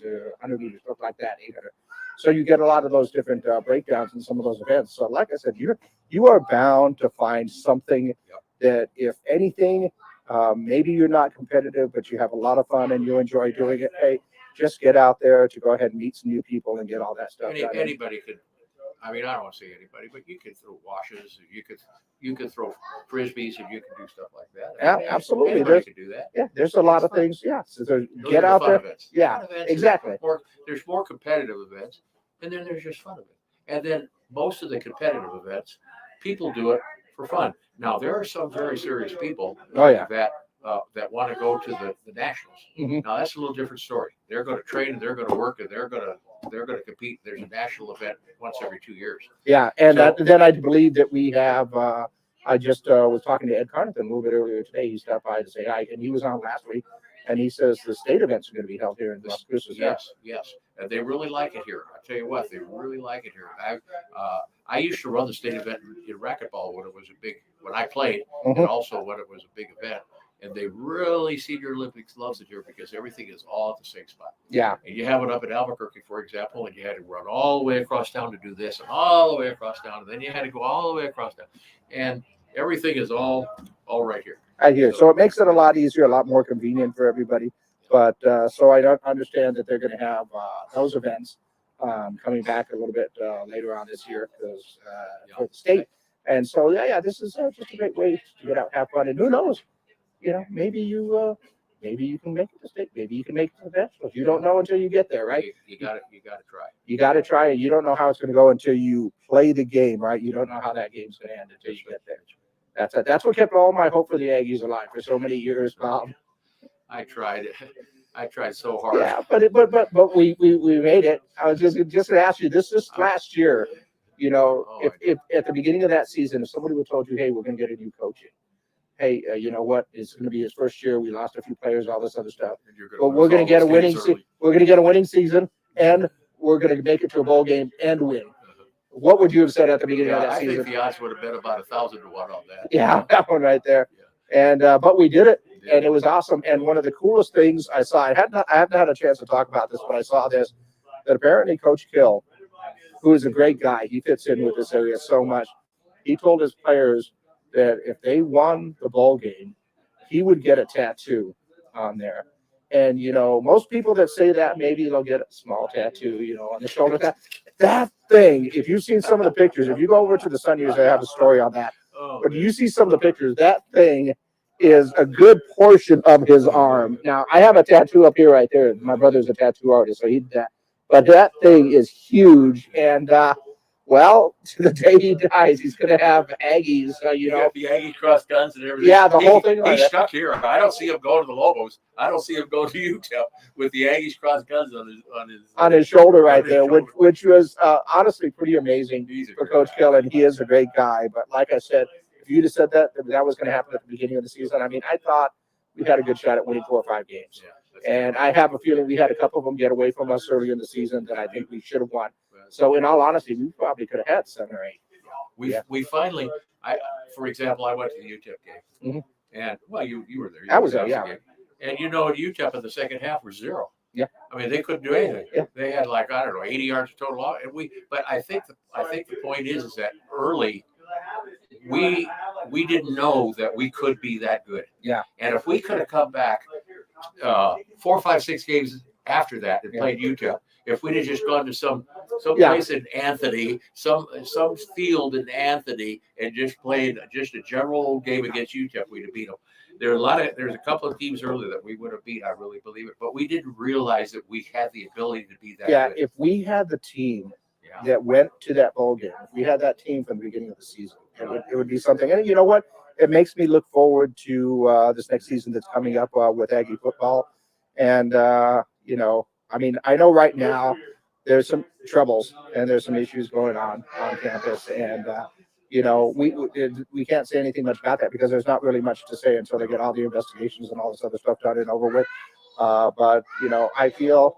your 100 meters, stuff like that, 800. So you get a lot of those different breakdowns in some of those events. So like I said, you are bound to find something that, if anything, maybe you're not competitive, but you have a lot of fun and you enjoy doing it. Hey, just get out there to go ahead and meet some new people and get all that stuff done. Anybody could. I mean, I don't want to say anybody, but you could throw washes, you could throw frisbees, and you can do stuff like that. Yeah, absolutely. Anybody could do that. Yeah, there's a lot of things. Yeah, so get out there. Events. Yeah, exactly. There's more competitive events, and then there's just fun events. And then most of the competitive events, people do it for fun. Now, there are some very serious people that want to go to the nationals. Mm-hmm. Now, that's a little different story. They're going to train and they're going to work and they're going to compete. There's a national event once every 2 years. Yeah, and then I believe that we have. I just was talking to Ed Carnathan a little bit earlier today. He stopped by to say hi, and he was on last week. And he says the state events are going to be held here in Las Cruces. Yes. And they really like it here. I tell you what, they really like it here. I used to run the state event in racquetball when I played, Mm-hmm. and also when it was a big event. And they really, Senior Olympics loves it here because everything is all at the same spot. Yeah. And you have it up in Albuquerque, for example, and you had to run all the way across town to do this and all the way across town. And then you had to go all the way across town. And everything is all right here. Right here. So it makes it a lot easier, a lot more convenient for everybody. But so I don't understand that they're going to have those events coming back a little bit later on this year because for the state. And so, this is just a great way to get out, have fun. And who knows? Maybe you can make it to state. Maybe you can make it to the nationals. You don't know until you get there, right? You got to try. You got to try it. You don't know how it's going to go until you play the game, right? You don't know how that game's going to end until you get there. That's what kept all my hope for the Aggies alive for so many years, Bob. I tried so hard. Yeah, but we made it. I was just going to ask you this last year. If at the beginning of that season, if somebody would have told you, hey, we're going to get a new coach in. Hey, you know what? It's going to be his first year. We lost a few players, all this other stuff. But we're going to get a winning season. We're going to get a winning season, and we're going to make it to a bowl game and win. What would you have said at the beginning of that season? I think the odds would have been about 1,000 to 1 on that. Yeah, that one right there. Yeah. And but we did it, and it was awesome. And one of the coolest things I saw, I haven't had a chance to talk about this, but I saw this, that apparently Coach Kill, who is a great guy, he fits in with this area so much. He told his players that if they won the bowl game, he would get a tattoo on there. And, most people that say that, maybe they'll get a small tattoo, on the shoulder. That thing, if you've seen some of the pictures, if you go over to the Senioirs, I have a story on that. But you see some of the pictures, that thing is a good portion of his arm. Now, I have a tattoo up here right there. My brother's a tattoo artist, so he did that. But that thing is huge. And, to the day he dies, he's going to have Aggies, the Aggie cross guns and everything. Yeah, the whole thing. He's stuck here. I don't see him going to the Lobos. I don't see him going to UTEP with the Aggies cross guns on his shoulder right there, which was honestly pretty amazing for Coach Kill, and he is a great guy. But like I said, if you'd have said that was going to happen at the beginning of the season, I mean, I thought we had a good shot at winning 4 or 5 games. Yeah, and I have a feeling we had a couple of them get away from us early in the season that I think we should have won. So in all honesty, we probably could have had 7 or 8. We finally, for example, I went to the UTEP game, And well, you were there. You I was were there, yeah. the game. And you know, UTEP in the second half was 0. Yeah. I mean, they couldn't do anything. Yeah. They had like, I don't know, 80 yards total. And but I think the point is that early we didn't know that we could be that good. Yeah. And if we could have come back 4, 5, 6 games after that and played UTEP, if we'd have just gone to some place in Anthony, some field in Anthony, and just played just a general game against UTEP, we'd have beat them. There's a couple of teams earlier that we would have beat. I really believe it, but we didn't realize that we had the ability to be that good. If we had the team that went to that bowl game, if we had that team from the beginning of the season, it would be something. And you know what? It makes me look forward to this next season that's coming up with Aggie football. And you know, I mean, I know right now there's some troubles and there's some issues going on campus, and you know, we can't say anything much about that because there's not really much to say until they get all the investigations and all this other stuff done and over with. But you know, I feel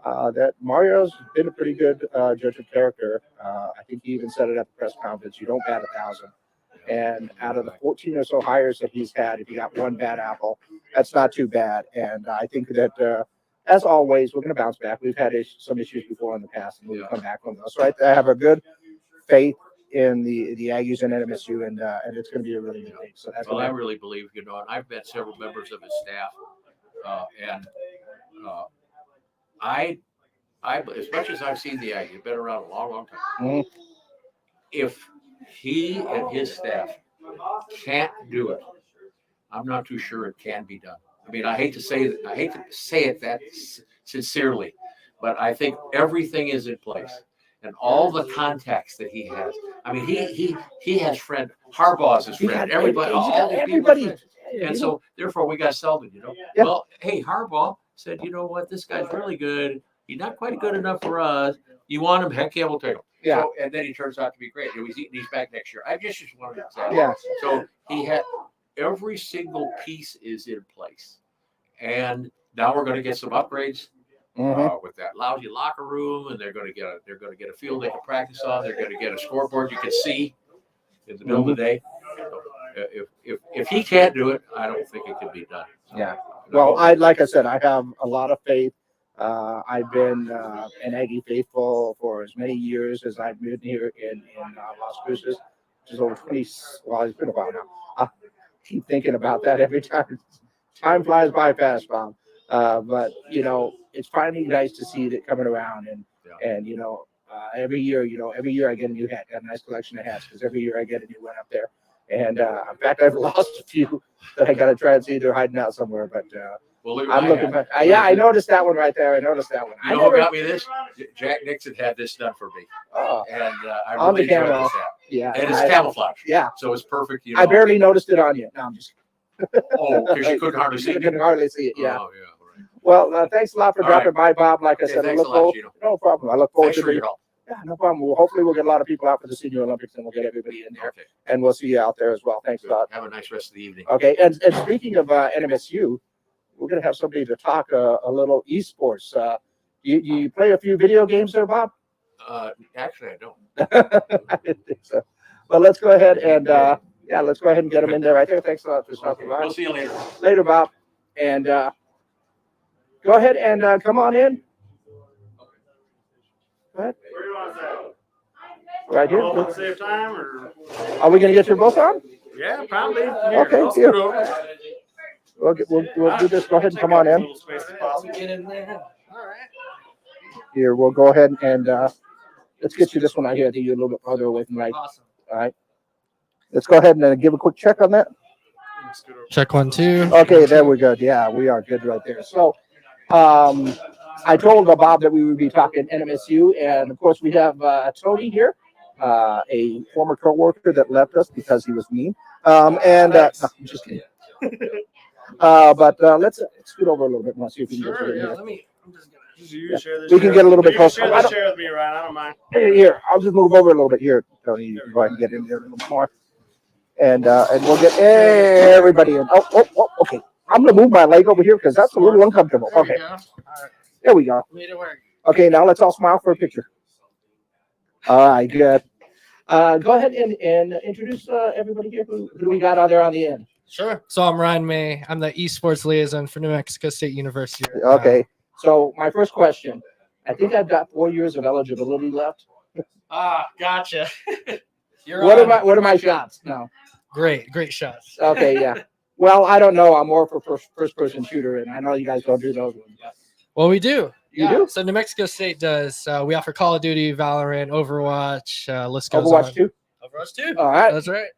that Mario's been a pretty good judge of character. I think he even said it at the press conference: "You don't bat 1,000." And out of the 14 or so hires that he's had, if you got one bad apple, that's not too bad. And I think that, as always, we're going to bounce back. We've had some issues before in the past, and we'll come back from those. So I have a good faith in the Aggies and NMSU, and it's going to be a really good thing. So that's I really believe, you know, and I've met several members of his staff, and I, as much as I've seen the Aggies, I've been around a long, long time. Mhm. If he and his staff can't do it, I'm not too sure it can be done. I mean, I hate to say it that sincerely, but I think everything is in place. And all the contacts that he has. I mean, he has friend. Harbaugh's his friend. Everybody, everybody. And so, therefore, we got Selden, you know. Yeah. Well, hey, Harbaugh said, you know what? This guy's really good. He's not quite good enough for us. You want him? Heck yeah, we'll take him. Yeah. So, and then he turns out to be great. He's back next year. I just wanted to say. Yeah. So he had every single piece is in place, and now we're going to get some upgrades. With that lousy locker room, and they're going to get a field they can practice on. They're going to get a scoreboard you can see in the middle of the day. So if he can't do it, I don't think it can be done. So, yeah. Well, like I said, I have a lot of faith. I've been an Aggie faithful for as many years as I've been here in Las Cruces, which is over 20. Well, it's been a while now. I keep thinking about that every time. Time flies by fast, Bob. But you know, it's finally nice to see it coming around, and you know, every year I get a new hat, got a nice collection of hats because every year I get a new one up there. And in fact, I've lost a few that I got to try and see they're hiding out somewhere. But I'm looking for. Yeah, I noticed that one right there. I noticed that one. You know what got me this? Jack Nixon had this done for me, and I really enjoyed this hat. Yeah, and it's camouflage. Yeah, so it's perfect. You know? I barely noticed it on you. No, I'm just. Oh, because you couldn't hardly see it. You couldn't hardly see it. Yeah. Oh, yeah. Right. Well, thanks a lot for dropping by, Bob. Like I said, I thanks look a lot, forward. Gino. No problem. I look forward Thanks to for your help. Yeah, no problem. Well, hopefully we'll get a lot of people out for the Senior Olympics, and we'll get everybody in there, Okay. and we'll see you out there as well. Thanks a lot. Have a nice rest of the evening. Okay, and speaking of NMSU, we're going to have somebody to talk a little esports. You play a few video games there, Bob? Actually, I don't. I didn't think so. Well, let's go ahead and let's go ahead and get them in there right there. Thanks a lot for stopping by. We'll see you later. Later, Bob. And go ahead and come on in. Go ahead. Where do you want to say? Right here. Both at the same time, or? Are we going to get you both on? Yeah, probably. Here, Okay, I'll here. scoot over. We'll do this. Go ahead and come on in. Little space as possible. Get in there. All right. Here, we'll go ahead and let's get you this one right here. I think you're a little bit farther away from the right. Awesome. All right. Let's go ahead and give a quick check on that. Scoot over. Check 1, 2. Okay, there we go. Yeah, we are good right there. So, I told Bob that we would be talking NMSU, and of course we have Tony here, a former coworker that left us because he was mean. No, I'm just kidding. But let's scoot over a little bit more. See if we can get Sure, you in yeah, here. let me. I'm just gonna. Just you Yeah. share this. We can chair. get a little bit You can closer. Share I this don't- chair with me, Ryan. I don't mind. Here, I'll just move over a little bit here, Tony. You can go ahead and get in there a little more, and we'll get everybody in. Oh, okay. I'm gonna move my leg over here because that's a little uncomfortable. There Okay, you go. All right. there we go. Made it work. Okay, now let's all smile for a picture. All right, good. Go ahead and introduce everybody here. Who we got out there on the end? Sure. So I'm Ryan May. I'm the esports liaison for New Mexico State University. Okay. So my first question, I think I've got 4 years of eligibility left. Gotcha. What are my shots? No. Great shots. Okay, yeah. Well, I don't know. I'm more for first person shooter, and I know you guys don't do those ones. Well, we do. You do? So New Mexico State does. We offer Call of Duty, Valorant, Overwatch. List goes Overwatch on. 2? Overwatch 2. All right. That's right.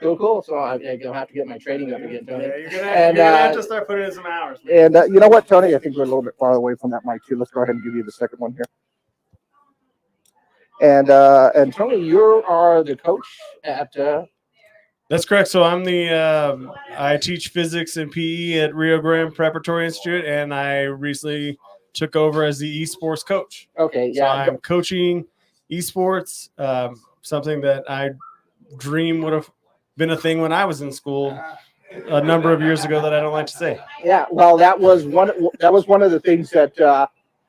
Cool. So I'm gonna have to get my training up again, Tony. Yeah, you're gonna And, have to start putting in some hours. Man. And you know what, Tony? I think we're a little bit far away from that mic too. Let's go ahead and give you the second one here. And Tony, you are the coach at. That's correct. So I'm the I teach physics and PE at Rio Grande Preparatory Institute, and I recently took over as the esports coach. Okay, So yeah. I'm coaching esports, something that I dream would have been a thing when I was in school a number of years ago that I don't like to say. Yeah, well, that was one of the things that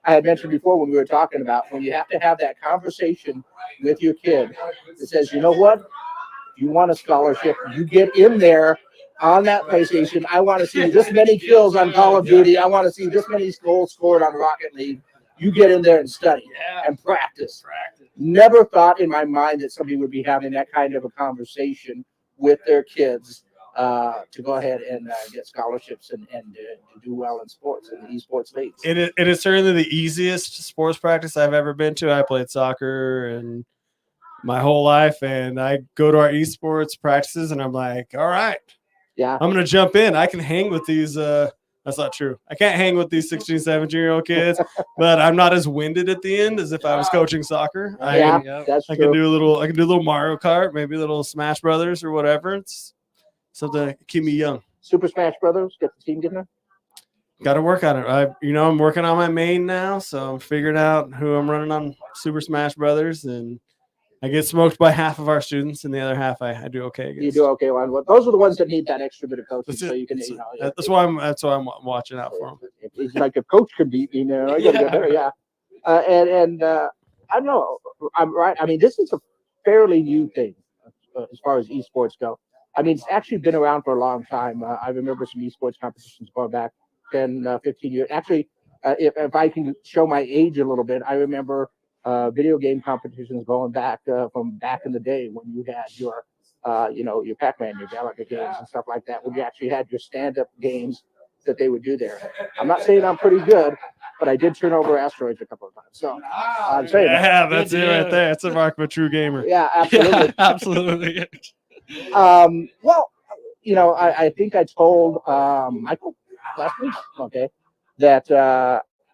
I had mentioned before when we were talking about when you have to have that conversation with your kid that says, you know what, if you want a scholarship, you get in there on that PlayStation. I want to see this many kills on Call of Duty. I want to see this many goals scored on Rocket League. You get in there and study and practice. Never thought in my mind that somebody would be having that kind of a conversation with their kids to go ahead and get scholarships and to do well in sports and the esports leagues. It is certainly the easiest sports practice I've ever been to. I played soccer and my whole life, and I go to our esports practices, and I'm like, all right, Yeah. I'm going to jump in. I can hang with these. That's not true. I can't hang with these 16, 17-year-old kids, but I'm not as winded at the end as if I was coaching soccer. That's I true. can do a little Mario Kart, maybe a little Smash Brothers or whatever. It's something to keep me young. Super Smash Brothers, get the team getting there. Got to work on it. I'm working on my main now, so I'm figuring out who I'm running on Super Smash Brothers, and I get smoked by half of our students, and the other half I do okay against. You do okay. Well, those are the ones that need that extra bit of coaching, so you can. That's why I'm watching out for them. It's like a coach could beat me, I gotta get there. Yeah, and I don't know. I'm right. I mean, this is a fairly new thing as far as esports go. I mean, it's actually been around for a long time. I remember some esports competitions going back 10, 15 years. Actually, if I can show my age a little bit, I remember video game competitions going back from back in the day when you had your, your Pac-Man, your Galaga games and stuff like that, when you actually had your stand-up games that they would do there. I'm not saying I'm pretty good, but I did turn over asteroids a couple of times. So I'm saying. Yeah, that's it right there. That's a mark of a true gamer. Yeah, absolutely. Yeah, absolutely. Well, I think I told Michael last week, okay, that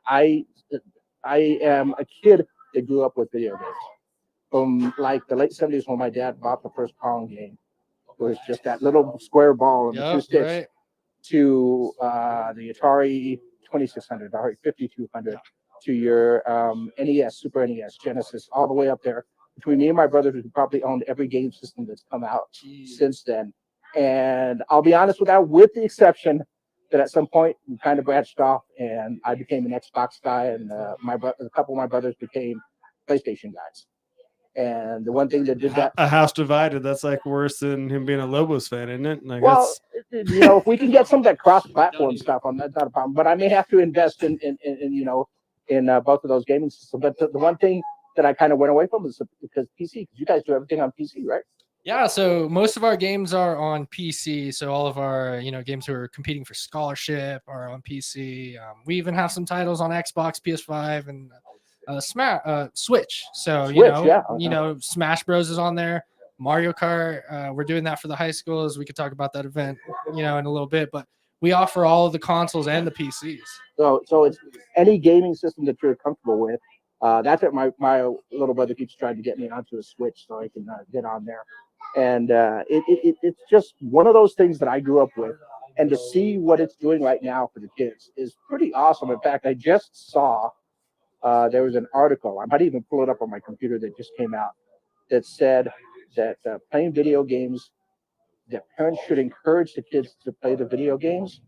I am a kid that grew up with video games. From like the late 70s when my dad bought the first Pong game. It was just that little square ball and the two sticks, Right. to the Atari 2600, Atari 5200, to your NES, Super NES, Genesis, all the way up there. Between me and my brothers, we probably owned every game system that's come out since then. And I'll be honest with the exception that at some point we kind of branched off, and I became an Xbox guy, and a couple of my brothers became PlayStation guys. And the one thing that did that, A house divided. That's like worse than him being a Lobos fan, isn't it? Like well, if we can get some of that cross-platform stuff on, that's not a problem. But I may have to invest in both of those gaming systems. But the one thing that I kind of went away from is because PC, because you guys do everything on PC, right? Yeah, so most of our games are on PC. So all of our, games who are competing for scholarship are on PC. We even have some titles on Xbox, PS5, and Switch. So Switch, Smash Bros is on there. Mario Kart. We're doing that for the high schools. We could talk about that event, in a little bit. But we offer all of the consoles and the PCs. So it's any gaming system that you're comfortable with. That's what my little brother keeps trying to get me onto a Switch so I can get on there. And it's just one of those things that I grew up with. And to see what it's doing right now for the kids is pretty awesome. In fact, I just saw there was an article. I might even pull it up on my computer that just came out that said that playing video games, that parents should encourage the kids to play the video games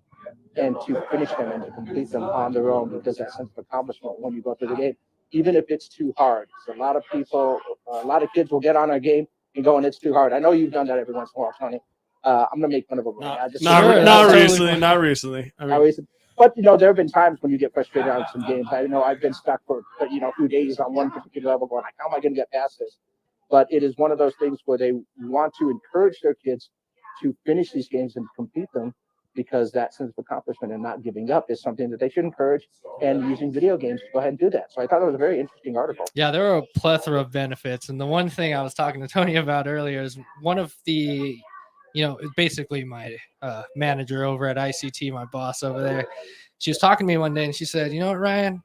and to finish them and to complete them on their own, because that sense of accomplishment when you go through the game, even if it's too hard. So a lot of kids will get on a game and go, and it's too hard. I know you've done that every once in a while, Tony. I'm gonna make fun of him. Sure, Not totally recently. fine. Not recently. I mean, But there have been times when you get frustrated on some games. I know I've been stuck for a few days on one particular level, going like, how am I going to get past this? But it is one of those things where they want to encourage their kids to finish these games and complete them, because that sense of accomplishment and not giving up is something that they should encourage, and using video games to go ahead and do that. So I thought it was a very interesting article. Yeah, there are a plethora of benefits. And the one thing I was talking to Tony about earlier is one of the, basically my manager over at ICT, my boss over there. She was talking to me one day and she said, you know what, Ryan?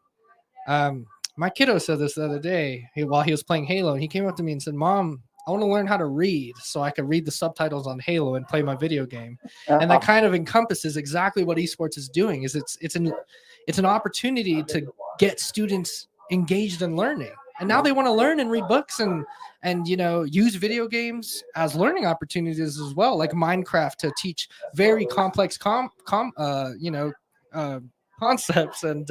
My kiddo said this the other day while he was playing Halo. And he came up to me and said, Mom, I want to learn how to read so I can read the subtitles on Halo and play my video game. And that kind of encompasses exactly what esports is doing. Is it's an opportunity to get students engaged in learning. And now they want to learn and read books and use video games as learning opportunities as well, like Minecraft to teach very complex concepts, and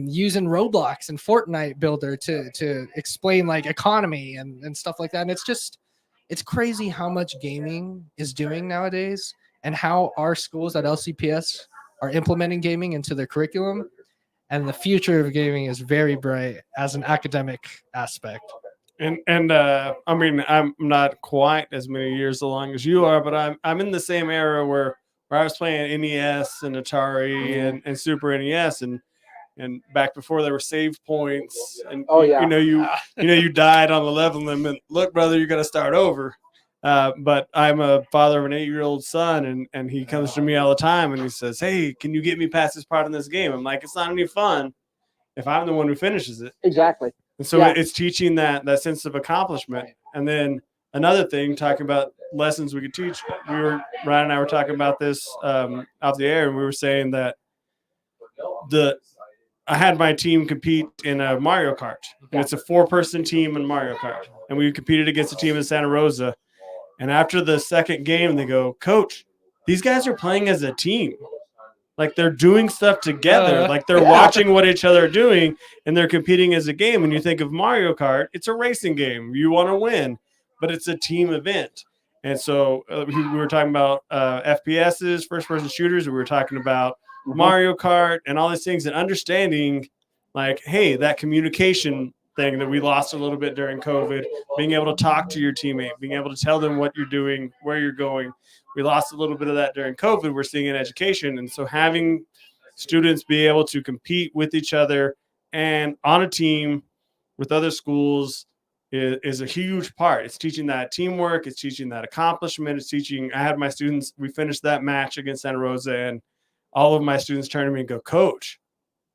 using Roblox and Fortnite Builder to explain like economy and stuff like that. And it's crazy how much gaming is doing nowadays, and how our schools at LCPS are implementing gaming into their curriculum. And the future of gaming is very bright as an academic aspect. And I mean, I'm not quite as many years along as you are, but I'm in the same era where I was playing NES and Atari and Super NES, and back before there were save points, and you died on the level limit. Look, brother, you got to start over. But I'm a father of an 8-year-old son, and he comes to me all the time and he says, hey, can you get me past this part in this game? I'm like, it's not any fun if I'm the one who finishes it. Exactly. And so it's teaching that sense of accomplishment. And then another thing, talking about lessons we could teach, Ryan and I were talking about this off the air, and we were saying that I had my team compete in a Mario Kart, and it's a 4-person team in Mario Kart. And we competed against a team in Santa Rosa. And after the second game, they go, Coach, these guys are playing as a team. Like, they're doing stuff together. Like, they're watching what each other are doing, and they're competing as a game. And you think of Mario Kart, it's a racing game. You want to win, but it's a team event. And so we were talking about FPSs, first-person shooters. We were talking about Mario Kart and all these things, and understanding, like, hey, that communication thing that we lost a little bit during COVID, being able to talk to your teammate, being able to tell them what you're doing, where you're going. We lost a little bit of that during COVID. We're seeing in education. And so having students be able to compete with each other and on a team with other schools is a huge part. It's teaching that teamwork. It's teaching that accomplishment. It's teaching, I had my students, we finished that match against Santa Rosa, and all of my students turn to me and go, Coach,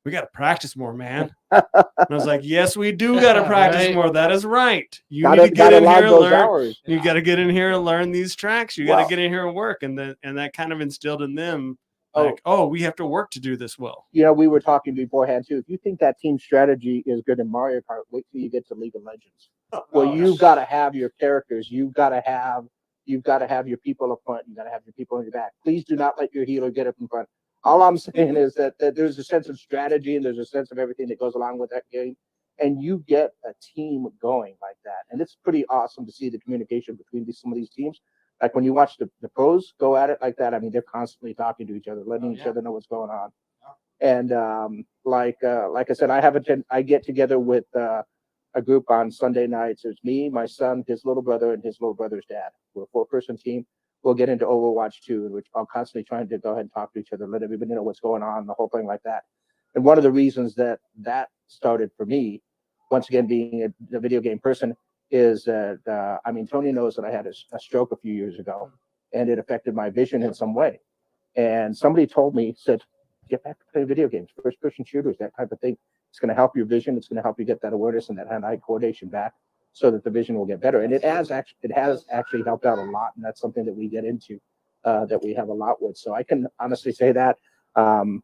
we got to practice more, man. And I was like, yes, we do got to practice more. That is right. You need to get in here and learn. You got to get in here and learn these tracks. You got to get in here and work. And that kind of instilled in them, like, we have to work to do this well. We were talking beforehand too. If you think that team strategy is good in Mario Kart, wait till you get to League of Legends. Well, you've got to have your characters. You've got to have your people up front. You've got to have your people in your back. Please do not let your healer get up in front. All I'm saying is that there's a sense of strategy, and there's a sense of everything that goes along with that game, and you get a team going like that. And it's pretty awesome to see the communication between some of these teams. Like when you watch the pros go at it like that, I mean, they're constantly talking to each other, letting each other know what's going on. And like I said, I get together with a group on Sunday nights. There's me, my son, his little brother, and his little brother's dad. We're a 4-person team. We'll get into Overwatch 2, in which I'm constantly trying to go ahead and talk to each other, let everybody know what's going on, the whole thing like that. And one of the reasons that started for me, once again, being a video game person, is that, Tony knows that I had a stroke a few years ago, and it affected my vision in some way. And somebody told me, said, get back to playing video games, first-person shooters, that type of thing. It's going to help your vision. It's going to help you get that awareness and that hand-eye coordination back, so that the vision will get better. And it has actually helped out a lot. And that's something that we get into, that we have a lot with. So I can honestly say that. I'll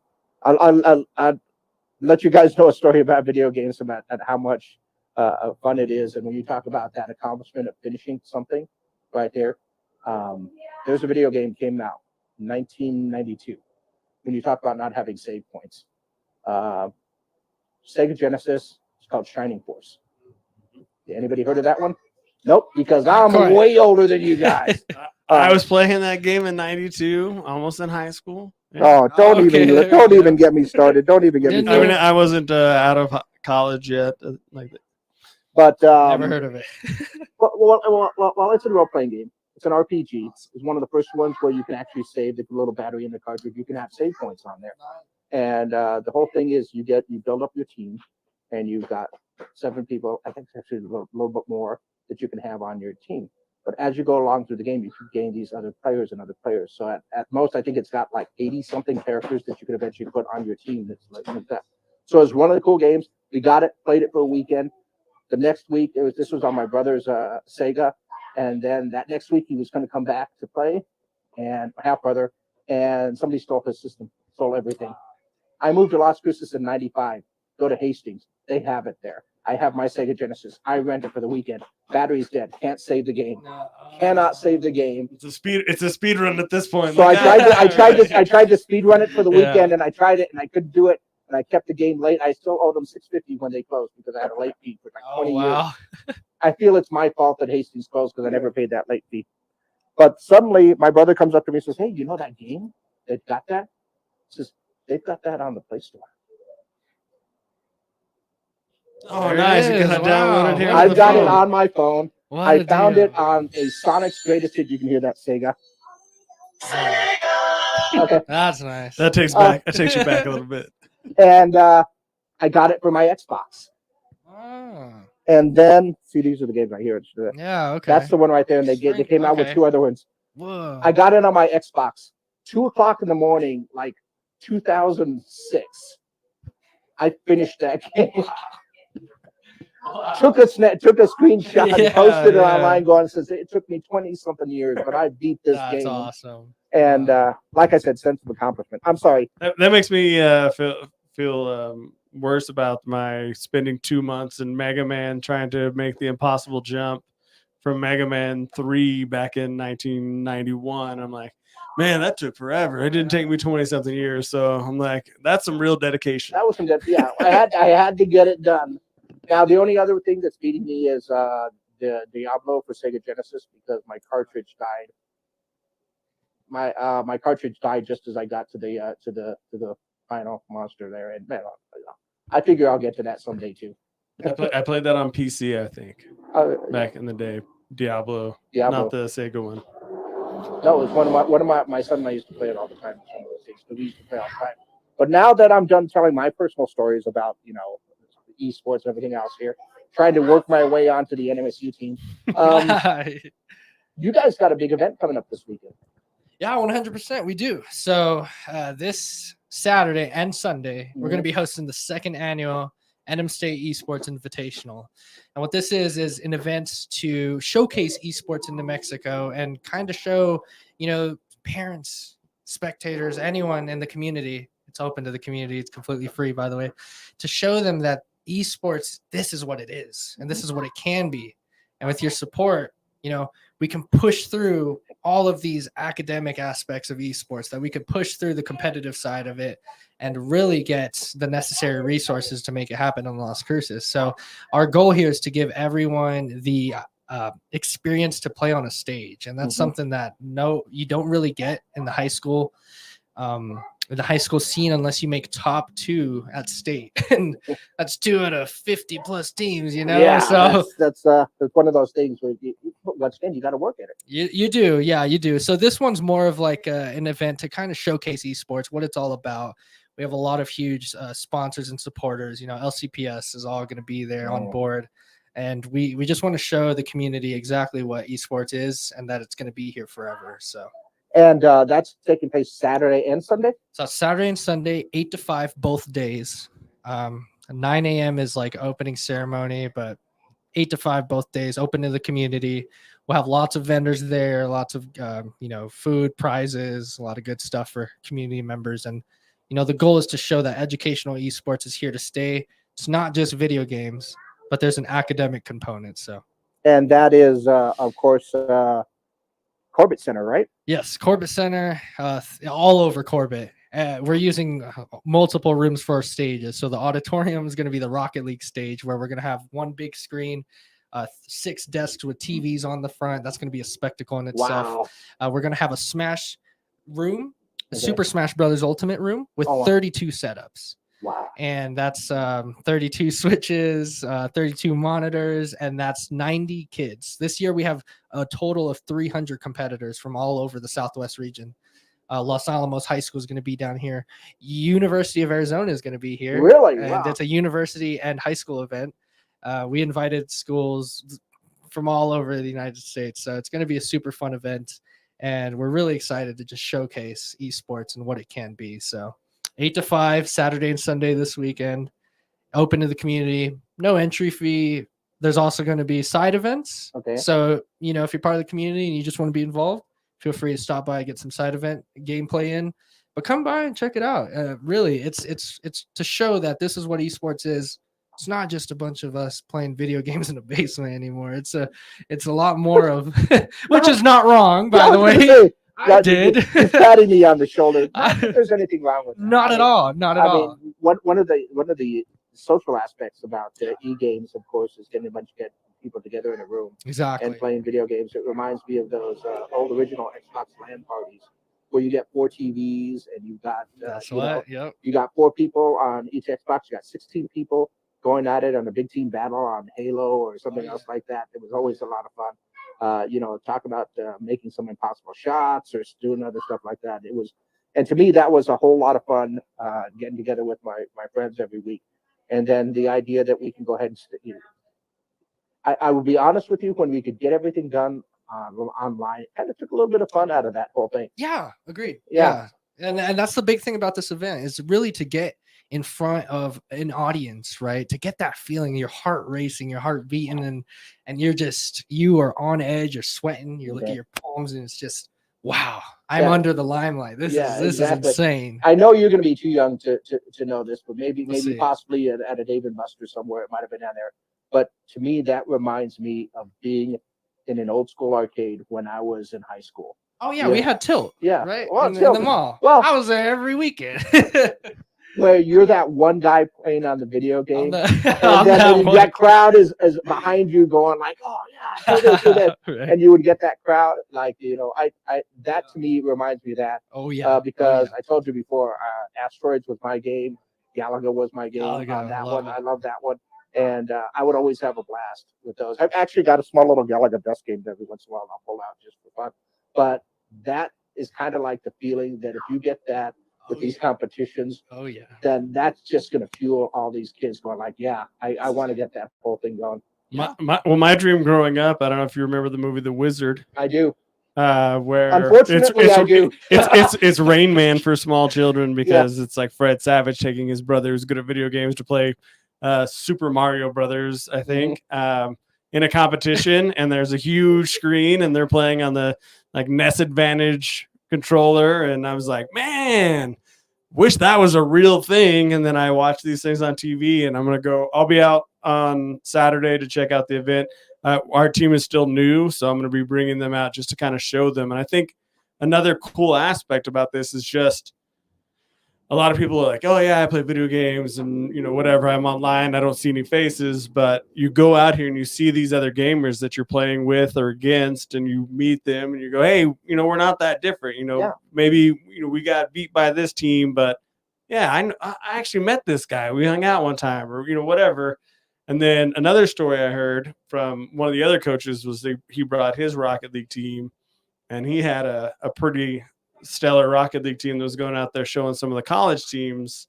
let you guys know a story about video games, about how much fun it is. And when you talk about that accomplishment of finishing something right there, there's a video game came out in 1992. When you talk about not having save points, Sega Genesis, it's called Shining Force. Anybody heard of that one? Nope, because I'm way older than you guys. I was playing that game in '92, almost in high school. Yeah. Oh, don't Okay, there don't you even get me started. Don't even get me Didn't I mean, started. I wasn't out of college yet. Like that. But Never heard of it. well, it's a role playing game. It's an RPG. It's one of the first ones where you can actually save the little battery in the cartridge. You can have save points on there. And the whole thing is you build up your team, and you've got 7 people. I think it's actually a little bit more that you can have on your team. But as you go along through the game, you can gain these other players and other players. So at most, I think it's got like 80 something characters that you could eventually put on your team. That's like that. So it's one of the cool games. We got it, played it for a weekend. The next week, this was on my brother's Sega, and then that next week he was going to come back to play, and my half brother, and somebody stole his system, stole everything. I moved to Las Cruces in '95. Go to Hastings, they have it there. I have my Sega Genesis. I rent it for the weekend. Battery's dead. Can't save the game. Cannot save the game. It's a speed run at this point. So Like, I tried to speed run it for the weekend, and I tried it, and I couldn't do it. And I kept the game late. I still owe them $6.50 when they closed because I had a late fee for like 20 years. I feel it's my fault that Hastings closed because I never paid that late fee. But suddenly, my brother comes up to me and says, "Hey, you know that game? They've got that." He says, "They've got that on the Play Store." oh, There nice! it You got is. to download it here. Wow. on I've the got it phone. on my phone. What I a found deal. it on a Sonic's Greatest Hit. You can hear that Sega. Okay. That's nice. That takes you back a little bit. And I got it for my Xbox. Oh, And then, see, these are the games right here. yeah, okay. That's the one right there. And they came out with Okay. 2 other ones. Whoa. I got it on my Xbox, 2:00 in the morning, like 2006. I finished that game. took a screenshot and Yeah, posted it yeah. online. Going, says it took me 20 something years, but I beat this That's game. awesome. And like I said, sense of accomplishment. I'm sorry. That makes me feel worse about my spending 2 months in Mega Man trying to make the impossible jump from Mega Man 3 back in 1991. I'm like, man, that took forever. It didn't take me 20 something years. So I'm like, that's some real dedication. That was some yeah. I had to get it done. Now the only other thing that's beating me is the Diablo for Sega Genesis because my cartridge died. My cartridge died just as I got to the final monster there, and man, I figure I'll get to that someday too. I played that on PC, I think, back in the day. Diablo, not the Sega one. No, it was one of my son and I used to play it all the time. It's one of those things that we used to play all the time. But now that I'm done telling my personal stories about esports and everything else here, trying to work my way onto the NMSU team. You guys got a big event coming up this weekend. Yeah, 100%. We do. So this Saturday and Sunday, we're going to be hosting the 2nd annual NM State Esports Invitational. And what this is an event to showcase esports in New Mexico and kind of show, parents, spectators, anyone in the community. It's open to the community. It's completely free, by the way, to show them that esports, this is what it is, and this is what it can be. And with your support, we can push through all of these academic aspects of esports, that we could push through the competitive side of it and really get the necessary resources to make it happen on Las Cruces. So our goal here is to give everyone the experience to play on a stage. And that's something that you don't really get in the high school scene unless you make top 2 at state, and that's 2 out of 50 plus teams, Yeah, so that's one of those things where once again you got to work at it. You do. Yeah, you do. So this one's more of like an event to kind of showcase esports, what it's all about. We have a lot of huge sponsors and supporters. LCPS is all going to be there on board. And we just want to show the community exactly what esports is and that it's going to be here forever. So. And that's taking place Saturday and Sunday? So Saturday and Sunday, 8 to 5, both days. 9 a.m. is like opening ceremony, but 8 to 5 both days, open to the community. We'll have lots of vendors there, lots of food, prizes, a lot of good stuff for community members. And the goal is to show that educational esports is here to stay. It's not just video games, but there's an academic component. So, and that is of course Corbett Center, right? Yes, Corbett Center, all over Corbett. We're using multiple rooms for our stages. So the auditorium is going to be the Rocket League stage, where we're going to have one big screen 6 desks with TVs on the front. That's going to be a spectacle in itself. Wow. We're going to have a Smash room, a Okay. Super Smash Brothers Ultimate room with Oh, wow. 32 setups. Wow. And that's 32 switches, 32 monitors, and that's 90 kids. This year we have a total of 300 competitors from all over the Southwest region. Los Alamos High School is going to be down here. University of Arizona is going to be here. Really? And Wow. it's a university and high school event. We invited schools from all over the United States. So it's going to be a super fun event. And we're really excited to just showcase esports and what it can be. So 8 to 5, Saturday and Sunday this weekend, open to the community, no entry fee. There's also going to be side events. Okay. So, if you're part of the community and you just want to be involved, feel free to stop by, get some side event gameplay in, but come by and check it out. Really, it's to show that this is what esports is. It's not just a bunch of us playing video games in a basement anymore. It's a lot more of, which is not wrong, by the way. I did. He's patting me on the shoulder. Not that there's anything wrong with that. Not at all. Not at all. mean, one of the social aspects about e-games, of course, is getting get people together in a room Exactly. and playing video games. It reminds me of those old original Xbox LAN parties where you get 4 TVs and you got That's you know, what. Yep. you got 4 people on each Xbox. You got 16 people going at it on a big team battle on Halo or something else like that. It was always a lot of fun. Talk about making some impossible shots or doing other stuff like that. It was, and to me, that was a whole lot of fun getting together with my friends every week. And then the idea that we can go ahead and, I will be honest with you, when we could get everything done online, it kind of took a little bit of fun out of that whole thing. Yeah, agreed. Yeah. And that's the big thing about this event is really to get in front of an audience, right? To get that feeling, your heart racing, your heart beating, and you are on edge, you're sweating, you look at your palms, and it's just, wow, I'm under the limelight. This is insane. I know you're going to be too young to know this, but maybe see. possibly at a Dave and Buster somewhere, it might have been down there. But to me, that reminds me of being in an old school arcade when I was in high school. Oh yeah, we had Tilt. Yeah, right. Well, in the mall. Well, I was there every weekend. Where you're that one guy playing on the video game, and On then that crowd is behind you going like, oh yeah, do this. Right. And you would get that crowd like, I that to me reminds me of that. Oh yeah. Because I told you before, Asteroids was my game, Galaga was my game. Galaga, That love one, it. I love that one, and I would always have a blast with those. I've actually got a small little Galaga dust game every once in a while I'll pull out just for fun. But that is kind of like the feeling that if you get that with these competitions, oh yeah, then that's just going to fuel all these kids going like, yeah, I want to get that whole thing going. My dream growing up, I don't know if you remember the movie The Wizard. I do. Where unfortunately I do. It's Rain Man for small children because it's like Fred Savage taking his brother who's good at video games to play Super Mario Brothers, I think, in a competition, and there's a huge screen and they're playing on the like NES Advantage controller, and I was like, man, wish that was a real thing. And then I watch these things on TV, and I'll be out on Saturday to check out the event. Our team is still new, so I'm going to be bringing them out just to kind of show them. And I think another cool aspect about this is just a lot of people are like, oh yeah, I play video games and whatever, I'm online, I don't see any faces. But you go out here and you see these other gamers that you're playing with or against, and you meet them and you go, hey, we're not that different. Maybe we got beat by this team, but yeah, I actually met this guy. We hung out one time, or whatever. And then another story I heard from one of the other coaches was he brought his Rocket League team, and he had a pretty stellar Rocket League team that was going out there showing some of the college teams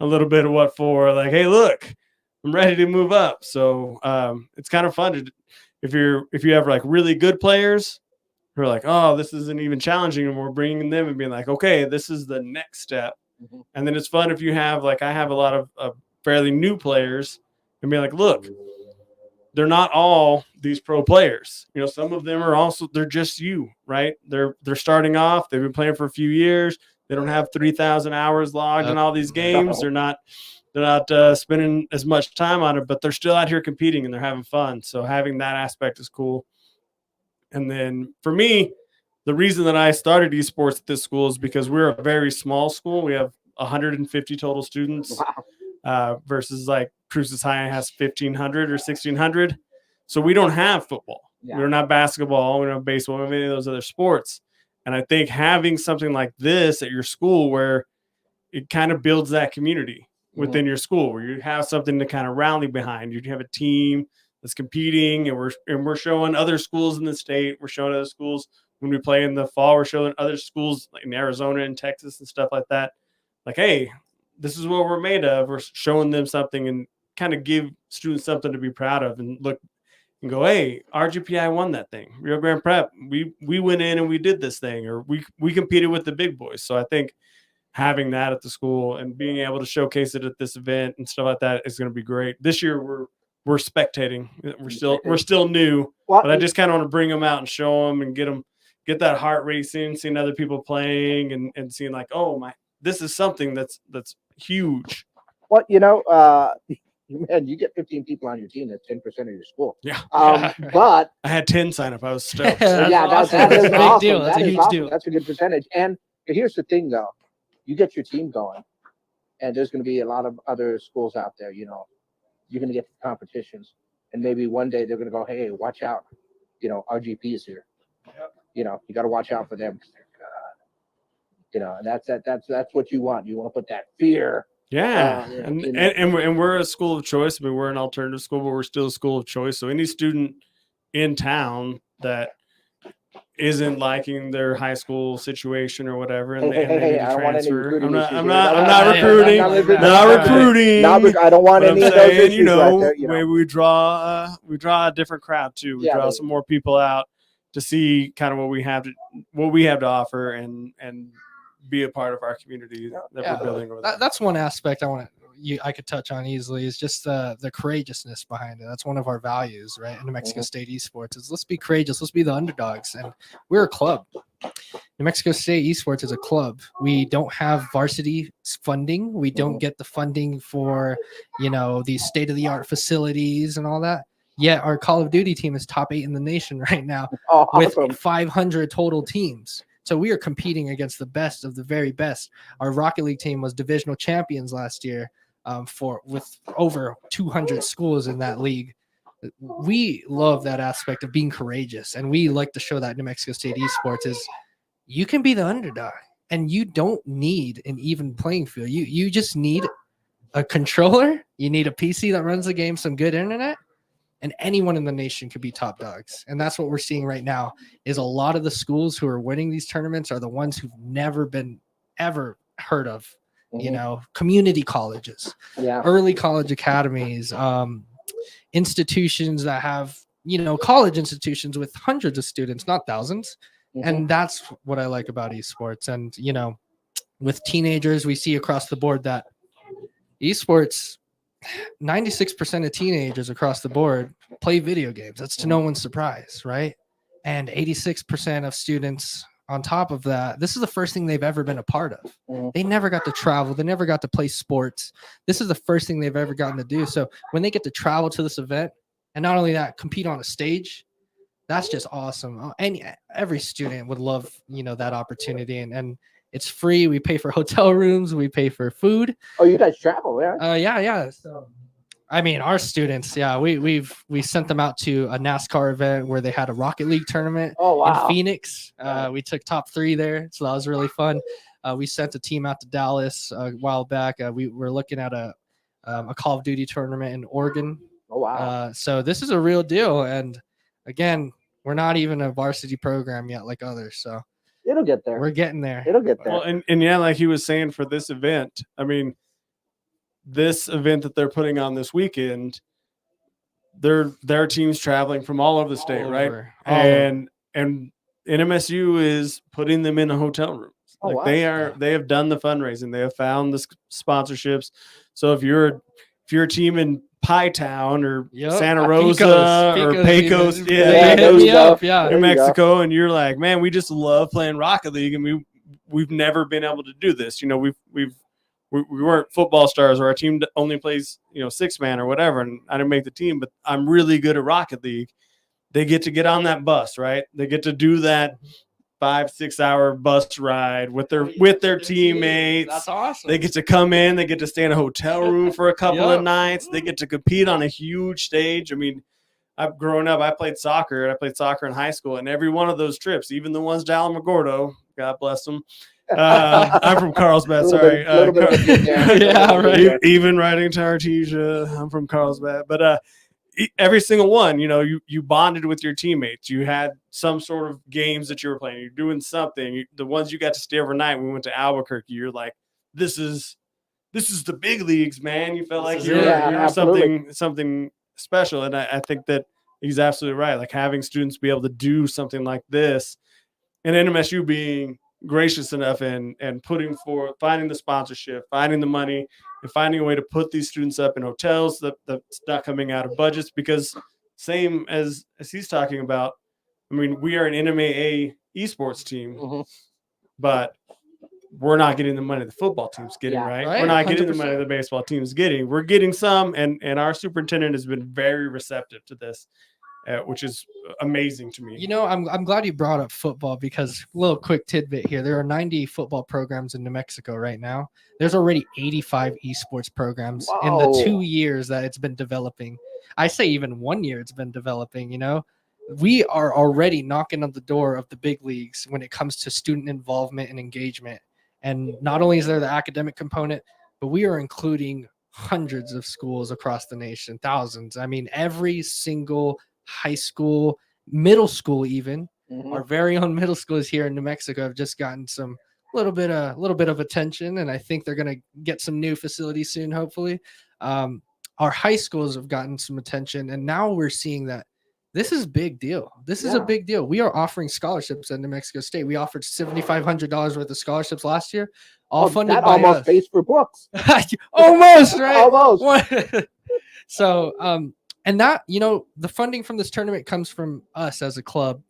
a little bit of what for, like, hey, look, I'm ready to move up. So it's kind of fun if you have like really good players who are like, oh, this isn't even challenging, and we're bringing them and being like, okay, this is the next step. Mm-hmm. And then it's fun if you have, like, I have a lot of fairly new players, and be like, look, they're not all these pro players. Some of them are also, they're just you, right? They're starting off. They've been playing for a few years. They don't have 3,000 hours logged in all these games. They're not spending as much time on it, but they're still out here competing and they're having fun. So having that aspect is cool. And then for me, the reason that I started esports at this school is because we're a very small school. We have 150 total students. Wow. Versus like Cruces High has 1,500 or 1,600. So we don't have football. Yeah. We don't have basketball. We don't have baseball. We don't have any of those other sports. And I think having something like this at your school where it kind of builds that community within your school, where you have something to kind of rally behind. You have a team that's competing, and we're showing other schools in the state. We're showing other schools when we play in the fall. We're showing other schools like in Arizona and Texas and stuff like that. Like, hey, this is what we're made of. We're showing them something and kind of give students something to be proud of and look and go, hey, RGPI won that thing. Rio Grande Prep, we went in and we did this thing, or we competed with the big boys. So I think having that at the school and being able to showcase it at this event and stuff like that is going to be great. This year we're spectating. We're still new, but I just kind of want to bring them out and show them and get that heart racing, seeing other people playing and seeing like, oh my, this is something that's huge. Well, man, you get 15 people on your team. That's 10% of your school. Yeah. But I had 10 sign up. I was stoked. that That's is a big awesome. deal. That's That a is huge awesome. deal. That's a good percentage. And here's the thing, though. You get your team going, and there's going to be a lot of other schools out there. You're going to get competitions, and maybe one day they're going to go, "Hey, watch out! RGP is here. You got to watch out for them." And that's what you want. You want to put that fear. Yeah, and we're a school of choice. I mean, we're an alternative school, but we're still a school of choice. So any student in town that isn't liking their high school situation or whatever, and they need to I don't want any transfer. recruiting issues I'm here. not recruiting. Not recruiting. I don't want But any I'm of those saying, issues right there. maybe we draw a different crowd too. We draw some more people out to see kind of what we have to offer and be a part of our community that we're building over there. That's one aspect I could touch on easily is just the courageousness behind it. That's one of our values, right? In New Mexico State Esports is let's be courageous, let's be the underdogs, and we're a club. New Mexico State Esports is a club. We don't have varsity funding. We don't get the funding for these state-of-the-art facilities and all that. Yet our Call of Duty team is top 8 in the nation right now with 500 total teams. So we are competing against the best of the very best. Our Rocket League team was divisional champions last year with over 200 schools in that league. We love that aspect of being courageous, and we like to show that New Mexico State Esports is you can be the underdog, and you don't need an even playing field. You just need a controller. You need a PC that runs the game, some good internet, and anyone in the nation could be top dogs. And that's what we're seeing right now is a lot of the schools who are winning these tournaments are the ones who've never been ever heard of, community colleges, early college academies, institutions that have, college institutions with hundreds of students, not thousands. And that's what I like about esports. And, with teenagers, we see across the board that esports, 96% of teenagers across the board play video games. That's to no one's surprise, right? And 86% of students on top of that, this is the first thing they've ever been a part of. They never got to travel. They never got to play sports. This is the first thing they've ever gotten to do. So when they get to travel to this event, and not only that, compete on a stage, that's just awesome. And every student would love, that opportunity. And it's free. We pay for hotel rooms. We pay for food. Oh, you guys travel, yeah? Yeah. So, I mean, our students, we sent them out to a NASCAR event where they had a Rocket League tournament in Phoenix. We took top 3 there, so that was really fun. We sent a team out to Dallas a while back. We were looking at a Call of Duty tournament in Oregon. Oh, wow. So this is a real deal. And again, we're not even a varsity program yet like others. So it'll get there. We're getting there. It'll get there. Well, and yeah, like he was saying for this event, I mean, this event that they're putting on this weekend, their team's traveling from all over the state, right? And NMSU is putting them in a hotel room. Like they have done the fundraising, they have found the sponsorships. So if you're a team in Pie Town or Santa Rosa or Pecos, New Mexico, and you're like, man, we just love playing Rocket League, and we've never been able to do this. We weren't football stars, or our team only plays 6-man or whatever, and I didn't make the team, but I'm really good at Rocket League. They get to get on that bus, right? They get to do that 5-6 hour bus ride with their teammates. That's awesome. They get to come in, they get to stay in a hotel room for a couple of nights. They get to compete on a huge stage. I mean, growing up, I played soccer, and I played soccer in high school, and every one of those trips, even the ones to Alamogordo, God bless them. I'm from Carlsbad, sorry. Yeah, right. Even riding to Artesia, I'm from Carlsbad. But every single one, you bonded with your teammates. You had some sort of games that you were playing. You're doing something. The ones you got to stay overnight, we went to Albuquerque. You're like, this is the big leagues, man. You felt like you were something special. And I think that he's absolutely right. Like having students be able to do something like this, and NMSU being gracious enough and finding the sponsorship, finding the money, and finding a way to put these students up in hotels that's not coming out of budgets, because same as he's talking about, I mean, we are an NMAA esports team, but we're not getting the money the football team's getting, right? We're not getting 100%. The money the baseball team's getting. We're getting some, and our superintendent has been very receptive to this, which is amazing to me. I'm glad you brought up football, because a little quick tidbit here. There are 90 football programs in New Mexico right now. There's already 85 esports programs in the 2 years that it's been developing. I say even 1 year it's been developing, We are already knocking on the door of the big leagues when it comes to student involvement and engagement. And not only is there the academic component, but we are including hundreds of schools across the nation, thousands. I mean, every single high school, middle school, even our very own middle schools here in New Mexico have just gotten some little bit of attention, and I think they're going to get some new facilities soon, hopefully. Our high schools have gotten some attention, and now we're seeing that this is a big deal. This is a big deal. We are offering scholarships at New Mexico State. We offered $7,500 worth of scholarships last year, all funded by almost us. pays for books. Almost, right? Almost. So, and that, the funding from this tournament comes from us as a club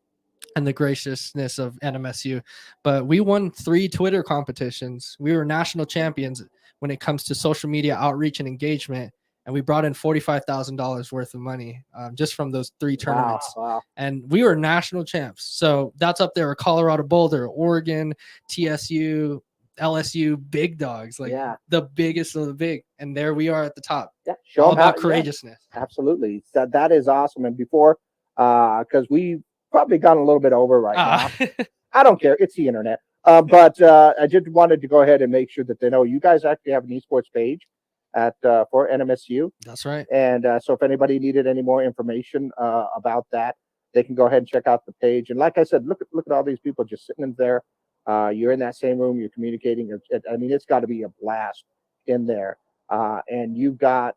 and the graciousness of NMSU. But we won 3 Twitter competitions. We were national champions when it comes to social media outreach and engagement. And we brought in $45,000 worth of money just from those 3 tournaments. Wow. And we were national champs. So that's up there with Colorado Boulder, Oregon, TSU, LSU, big dogs, the biggest of the big. And there we are at the top. Yeah, all about courageousness. Yeah, absolutely. That is awesome. And before, because we've probably gone a little bit over right now. I don't care. It's the internet. But I just wanted to go ahead and make sure that they know you guys actually have an esports page for NMSU. That's right. And so if anybody needed any more information about that, they can go ahead and check out the page. And like I said, look at all these people just sitting in there. You're in that same room. You're communicating. I mean, it's got to be a blast in there. And you've got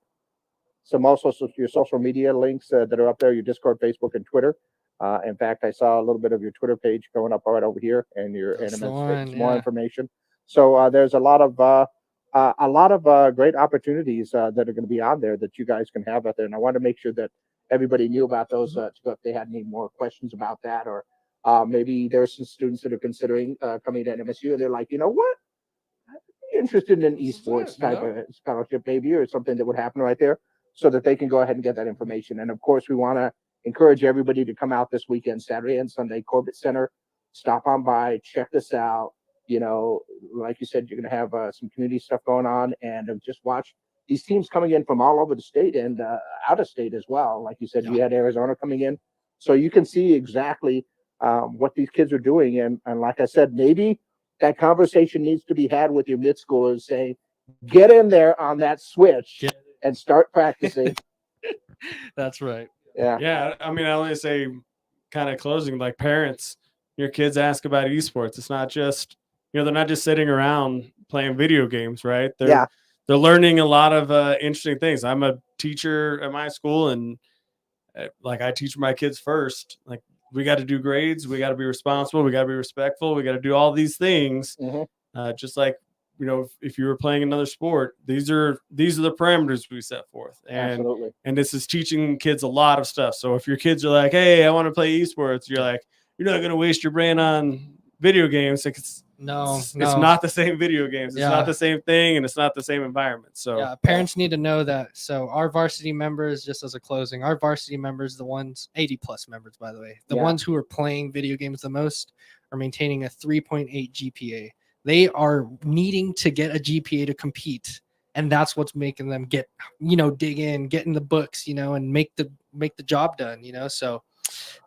your social media links that are up there, your Discord, Facebook, and Twitter. In fact, I saw a little bit of your Twitter page going up right over here, and your more information. So there's a lot of great opportunities that are going to be on there that you guys can have out there. And I want to make sure that everybody knew about those if they had any more questions about that, or maybe there's some students that are considering coming to NMSU and they're like, you know what, I'd be interested in an esports type of scholarship maybe, or something that would happen right there, so that they can go ahead and get that information. And of course, we want to encourage everybody to come out this weekend, Saturday and Sunday, Corbett Center. Stop on by, check this out. Like you said, you're going to have some community stuff going on, and just watch these teams coming in from all over the state and out of state as well. Like you said, you had Arizona coming in, so you can see exactly what these kids are doing. And like I said, maybe that conversation needs to be had with your mid schoolers, saying, get in there on that switch and start practicing. That's right. Yeah. I mean, I only say, kind of closing, like parents, your kids ask about esports. It's not just, they're not just sitting around playing video games, right? They're learning a lot of interesting things. I'm a teacher at my school, and I teach my kids first. Like, we got to do grades. We got to be responsible. We got to be respectful. We got to do all these things. Just like, if you were playing another sport, these are the parameters we set forth. And this is teaching kids a lot of stuff. So if your kids are like, hey, I want to play esports, you're like, you're not going to waste your brain on video games. Like, it's not the same video games. It's not the same thing, and it's not the same environment. So parents need to know that. So our varsity members, just as a closing, our varsity members, the ones 80 plus members, by the way, the ones who are playing video games the most are maintaining a 3.8 GPA. They are needing to get a GPA to compete. And that's what's making them dig in, get in the books, and make the make the job done, so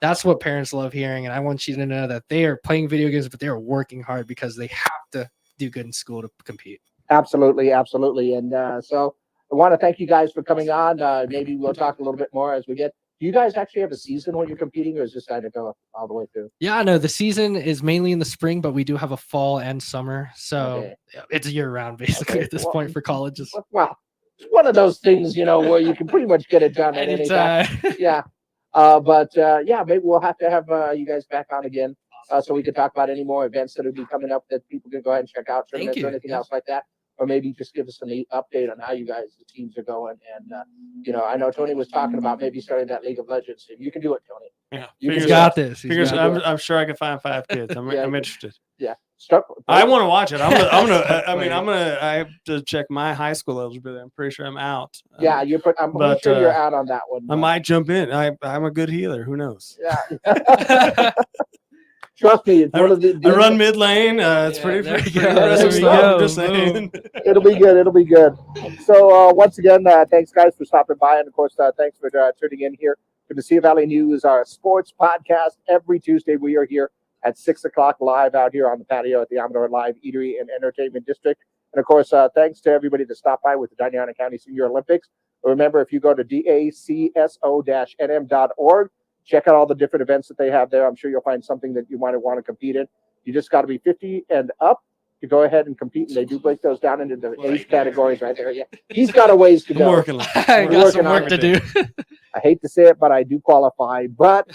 that's what parents love hearing. And I want you to know that they are playing video games, but they are working hard because they have to do good in school to compete. Absolutely, absolutely. And so I want to thank you guys for coming on. Maybe we'll talk a little bit more as we get. Do you guys actually have a season when you're competing, or is this kind of go all the way through? Yeah, no, the season is mainly in the spring, but we do have a fall and summer. So Okay. it's a year round basically Okay. at this Well, point for colleges. Well, it's one of those things, where you can pretty much get it done at any time. Anytime. Yeah. Yeah, maybe we'll have to have you guys back on again so we can talk about any more events that will be coming up that people can go ahead and check out, Thank tournaments or you. anything Yeah. else like that. Or maybe just give us an update on how you guys, the teams are going. And, I know Tony was talking about maybe starting that League of Legends. If you can do it, Tony. Yeah. You He's can got do it. this. Figures, got it. I'm sure I can find 5 kids. I'm Yeah. interested. Yeah. Start, I want to watch it. I have to check my high school eligibility. I'm pretty sure I'm out. Yeah, I'm pretty sure you're out on that one. I might jump in. I'm a good healer. Who knows? Yeah. Trust me, it's one of the. I run mid lane. It's pretty there you impressive go. stuff. There we I'm just go. saying. It'll be good. It'll be good. So once again, thanks guys for stopping by, and of course, thanks for tuning in here to the Messilla Valley News, our sports podcast. Every Tuesday, we are here at 6:00 live out here on the patio at the Amador Live Eatery and Entertainment District. And of course, thanks to everybody that stopped by with the Dona County Senior Olympics. Remember, if you go to dacso-nm.org, check out all the different events that they have there. I'm sure you'll find something that you might want to compete in. You just got to be 50 and up to go ahead and compete, and they do break those down into the age categories right there. Yeah, he's got a ways to I'm go. working on it. I We're got some working on work to do. I hate to say it, but I do qualify. But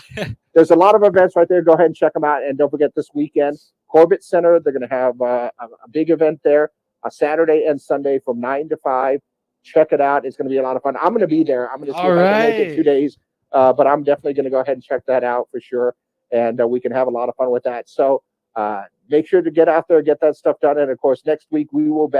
there's a lot of events right there. Go ahead and check them out. And don't forget this weekend, Corbett Center, they're going to have a big event there, a Saturday and Sunday from 9 to 5. Check it out. It's going to be a lot of fun. I'm going to be there. I'm going to see if I can make it 2 days. But I'm definitely going to go ahead and check that out for sure. And we can have a lot of fun with that. So make sure to get out there, get that stuff done. And of course, next week we will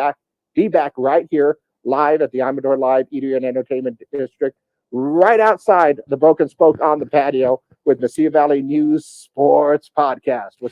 be back right here live at the Amador Live Eatery and Entertainment District, right outside the Broken Spoke on the patio with Messilla Valley News Sports Podcast.